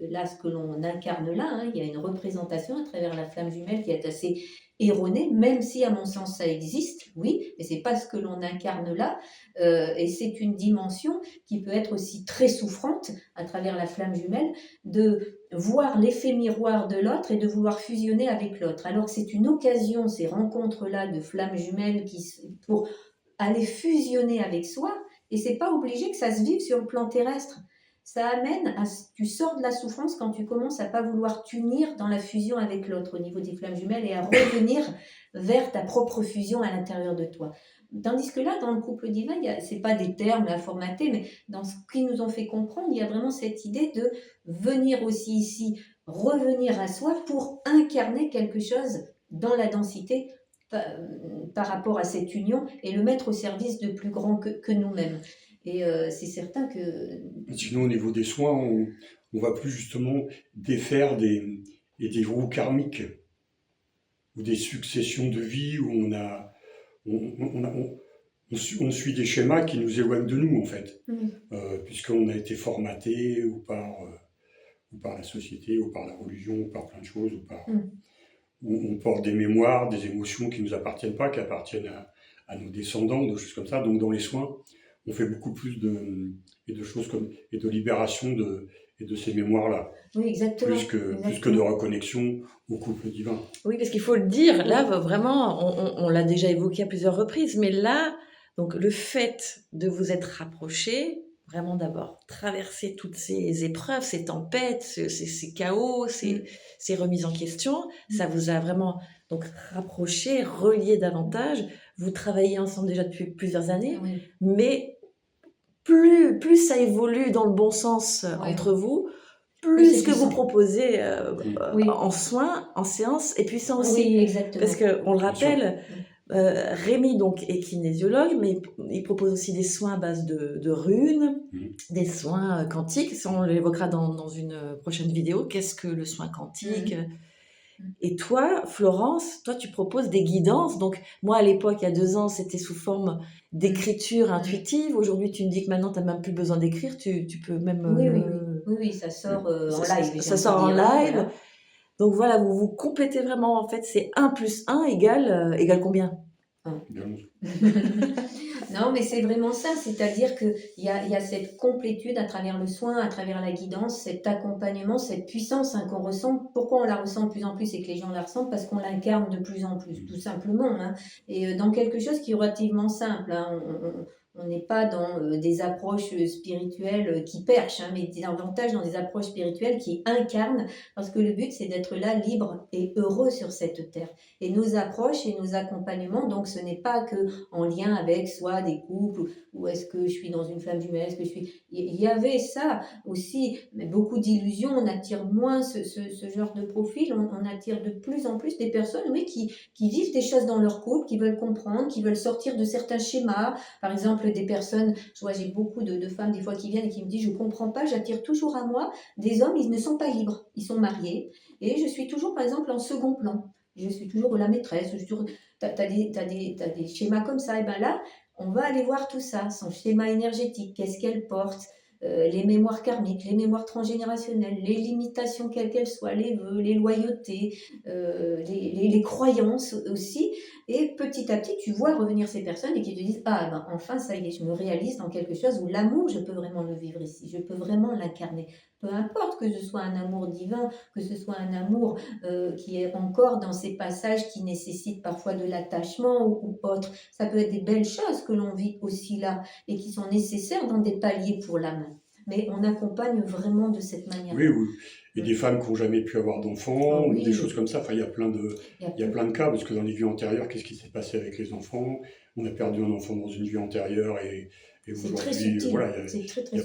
là ce que l'on incarne là. Hein. Il y a une représentation à travers la flamme jumelle qui est assez erronée, même si à mon sens ça existe, oui, mais c'est pas ce que l'on incarne là. Et c'est une dimension qui peut être aussi très souffrante à travers la flamme jumelle, de voir l'effet miroir de l'autre et de vouloir fusionner avec l'autre. Alors que c'est une occasion, ces rencontres-là de flammes jumelles pour aller fusionner avec soi, et c'est pas obligé que ça se vive sur le plan terrestre. Ça amène tu sors de la souffrance quand tu commences à pas vouloir t'unir dans la fusion avec l'autre au niveau des flammes jumelles et à revenir vers ta propre fusion à l'intérieur de toi. Tandis que là, dans le couple divin, c'est pas des termes à formater, mais dans ce qu'ils nous ont fait comprendre, il y a vraiment cette idée de venir aussi ici, revenir à soi pour incarner quelque chose dans la densité par rapport à cette union et le mettre au service de plus grand que nous-mêmes. Et c'est certain que... Sinon, au niveau des soins, on va plus justement défaire des roues karmiques ou des successions de vies où on suit des schémas qui nous éloignent de nous, en fait, puisqu'on a été formaté ou par la société, ou par la religion, ou par plein de choses, où on porte des mémoires, des émotions qui ne nous appartiennent pas, qui appartiennent à nos descendants, des choses comme ça. Donc dans les soins, on fait beaucoup plus de choses et de libération et de ces mémoires-là, Oui, exactement. plus que de reconnexion au couple divin. Oui, parce qu'il faut le dire, là, vraiment, on l'a déjà évoqué à plusieurs reprises, mais là, donc le fait de vous être rapprochés, vraiment d'abord traverser toutes ces épreuves, ces tempêtes, ces chaos, ces remises en question, ça vous a vraiment donc rapprochés, reliés davantage. Vous travaillez ensemble déjà depuis plusieurs années, Oui. mais plus ça évolue dans le bon sens entre vous, plus c'est ce que vous puissant. proposez Oui. en soins, en séance, est puissant aussi. Oui, exactement. Parce qu'on le Bien sûr. rappelle, Rémi donc, est kinésiologue, mais il propose aussi des soins à base de runes, des soins quantiques. Ça, on l'évoquera dans une prochaine vidéo. Qu'est-ce que le soin quantique Et toi, Florence, toi, tu proposes des guidances. Donc, moi, à l'époque, il y a 2 ans, c'était sous forme d'écriture intuitive. Aujourd'hui, tu me dis que maintenant, tu n'as même plus besoin d'écrire. Tu peux même... Oui, ça sort en live. Ça sort en live. Voilà. Donc voilà, vous complétez vraiment, en fait, c'est 1 plus 1 égale combien? Non, mais c'est vraiment ça, c'est-à-dire qu'il y a cette complétude à travers le soin, à travers la guidance, cet accompagnement, cette puissance qu'on ressent. Pourquoi on la ressent de plus en plus et que les gens la ressentent? Parce qu'on l'incarne de plus en plus, tout simplement. Hein. Et dans quelque chose qui est relativement simple. Hein. On n'est pas dans des approches spirituelles qui perchent, hein, mais davantage dans des approches spirituelles qui incarnent, parce que le but, c'est d'être là, libre et heureux sur cette terre. Et nos approches et nos accompagnements, donc ce n'est pas que en lien avec soit des couples, ou est-ce que je suis dans une flamme jumelle, est-ce que je suis... Il y avait ça aussi, mais beaucoup d'illusions, on attire moins ce genre de profil, on attire de plus en plus des personnes oui, qui vivent des choses dans leur couple, qui veulent comprendre, qui veulent sortir de certains schémas. Par exemple, des personnes, je vois, j'ai beaucoup de femmes des fois qui viennent et qui me disent, je comprends pas, j'attire toujours à moi des hommes, ils ne sont pas libres, ils sont mariés, et je suis toujours par exemple en second plan. Je suis toujours la maîtresse, t'as des schémas comme ça, et bien là, on va aller voir tout ça, son schéma énergétique, qu'est-ce qu'elle porte, les mémoires karmiques, les mémoires transgénérationnelles, les limitations quelles qu'elles soient, les vœux, les loyautés, les croyances aussi, et petit à petit, tu vois revenir ces personnes et qui te disent, ah ben enfin, ça y est, je me réalise dans quelque chose où l'amour, je peux vraiment le vivre ici, je peux vraiment l'incarner. Peu importe que ce soit un amour divin, que ce soit un amour qui est encore dans ces passages qui nécessitent parfois de l'attachement ou autre. Ça peut être des belles choses que l'on vit aussi là et qui sont nécessaires dans des paliers pour l'âme. Mais on accompagne vraiment de cette manière. Oui, oui. Et des femmes qui n'ont jamais pu avoir d'enfants, ou des choses comme ça. Enfin, il y a plein de cas, parce que dans les vies antérieures, qu'est-ce qui s'est passé avec les enfants? On a perdu un enfant dans une vie antérieure et aujourd'hui, voilà, il y a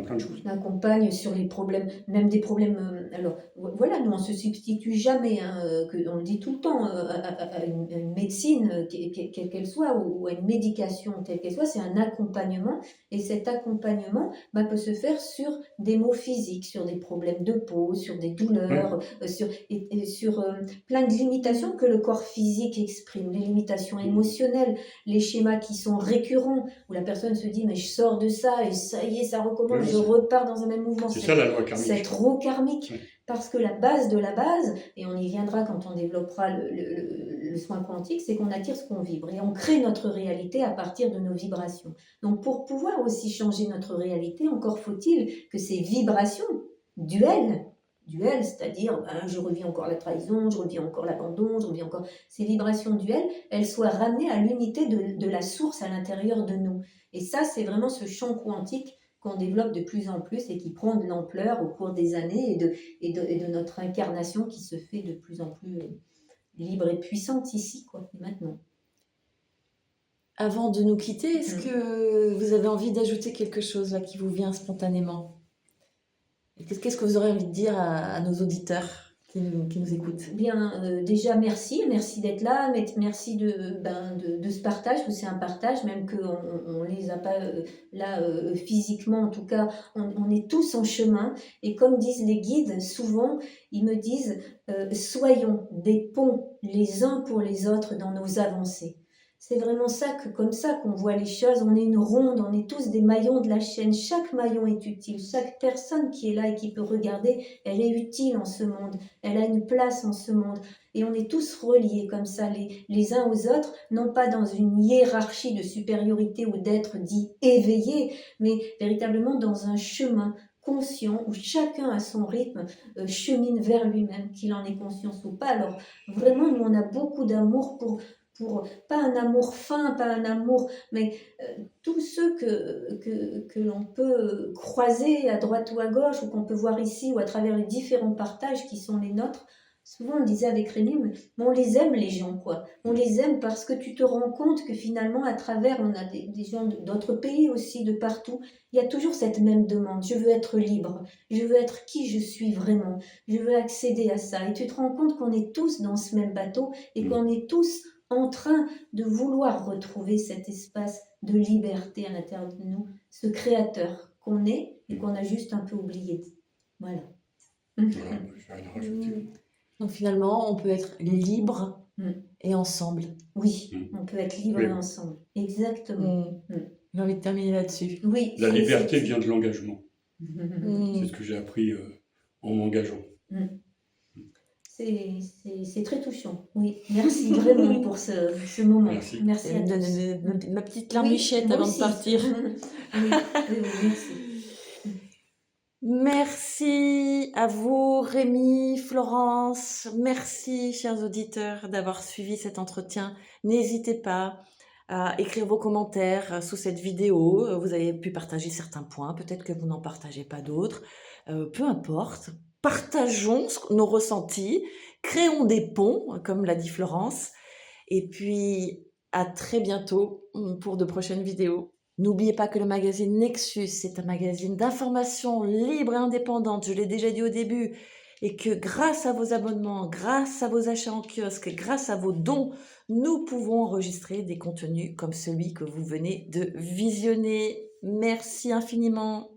plein de choses. On accompagne sur les problèmes, même des problèmes. Alors voilà, nous on se substitue jamais, hein, on le dit tout le temps, à une médecine, quelle qu'elle soit, ou à une médication telle qu'elle soit, c'est un accompagnement. Et cet accompagnement peut se faire sur des maux physiques, sur des problèmes de peau, sur des douleurs, sur plein de limitations que le corps physique exprime, les limitations émotionnelles, les schémas qui sont récurrents, où la personne se dit mais je sors de ça et ça y est, ça recommence, je repars dans un même mouvement. C'est ça la loi karmique. Cette roue karmique. Oui. Parce que la base de la base, et on y viendra quand on développera le soin quantique, c'est qu'on attire ce qu'on vibre et on crée notre réalité à partir de nos vibrations. Donc pour pouvoir aussi changer notre réalité, encore faut-il que ces vibrations duelles, c'est-à-dire je revis encore la trahison, je revis encore l'abandon, je revis encore ces vibrations duelles, elles soient ramenées à l'unité de la source à l'intérieur de nous. Et ça, c'est vraiment ce champ quantique qu'on développe de plus en plus et qui prend de l'ampleur au cours des années et de notre incarnation qui se fait de plus en plus libre et puissante ici, quoi, maintenant. Avant de nous quitter, est-ce que vous avez envie d'ajouter quelque chose là, qui vous vient spontanément? Qu'est-ce que vous aurez envie de dire à nos auditeurs qui nous écoutent? Bien, déjà merci d'être là, merci de ce partage, parce que c'est un partage, même qu'on ne les a pas là physiquement, en tout cas, on est tous en chemin, et comme disent les guides, souvent, ils me disent, soyons des ponts les uns pour les autres dans nos avancées. C'est vraiment comme ça qu'on voit les choses. On est une ronde, on est tous des maillons de la chaîne. Chaque maillon est utile. Chaque personne qui est là et qui peut regarder, elle est utile en ce monde. Elle a une place en ce monde. Et on est tous reliés comme ça, les uns aux autres, non pas dans une hiérarchie de supériorité ou d'être dit éveillé, mais véritablement dans un chemin conscient où chacun à son rythme chemine vers lui-même, qu'il en ait conscience ou pas. Alors vraiment, nous on a beaucoup d'amour pour pas un amour fin, pas un amour, mais tous ceux que l'on peut croiser à droite ou à gauche, ou qu'on peut voir ici, ou à travers les différents partages qui sont les nôtres. Souvent on disait avec Rémi, mais on les aime les gens, quoi. On les aime parce que tu te rends compte que finalement à travers, on a des gens d'autres pays aussi, de partout, il y a toujours cette même demande. Je veux être libre, je veux être qui je suis vraiment, je veux accéder à ça. Et tu te rends compte qu'on est tous dans ce même bateau et qu'on est tous en train de vouloir retrouver cet espace de liberté à l'intérieur de nous, ce créateur qu'on est et qu'on a juste un peu oublié. Voilà. Voilà, je vais rien rajouter. Donc finalement, on peut être libre et ensemble. Oui, on peut être libre Oui. et ensemble. Exactement. J'ai envie de terminer là-dessus. Oui. La liberté vient de l'engagement. Mm. C'est ce que j'ai appris en m'engageant. C'est très touchant. Oui, merci vraiment pour ce moment. Merci. Merci à Je vais tous. me donner ma petite larmichette avant de partir. Oui, merci. Merci à vous, Rémi, Florence. Merci, chers auditeurs, d'avoir suivi cet entretien. N'hésitez pas à écrire vos commentaires sous cette vidéo. Vous avez pu partager certains points, peut-être que vous n'en partagez pas d'autres. Peu importe. Partageons nos ressentis, créons des ponts, comme l'a dit Florence. Et puis, à très bientôt pour de prochaines vidéos. N'oubliez pas que le magazine Nexus, c'est un magazine d'information libre et indépendante, je l'ai déjà dit au début, et que grâce à vos abonnements, grâce à vos achats en kiosque, grâce à vos dons, nous pouvons enregistrer des contenus comme celui que vous venez de visionner. Merci infiniment.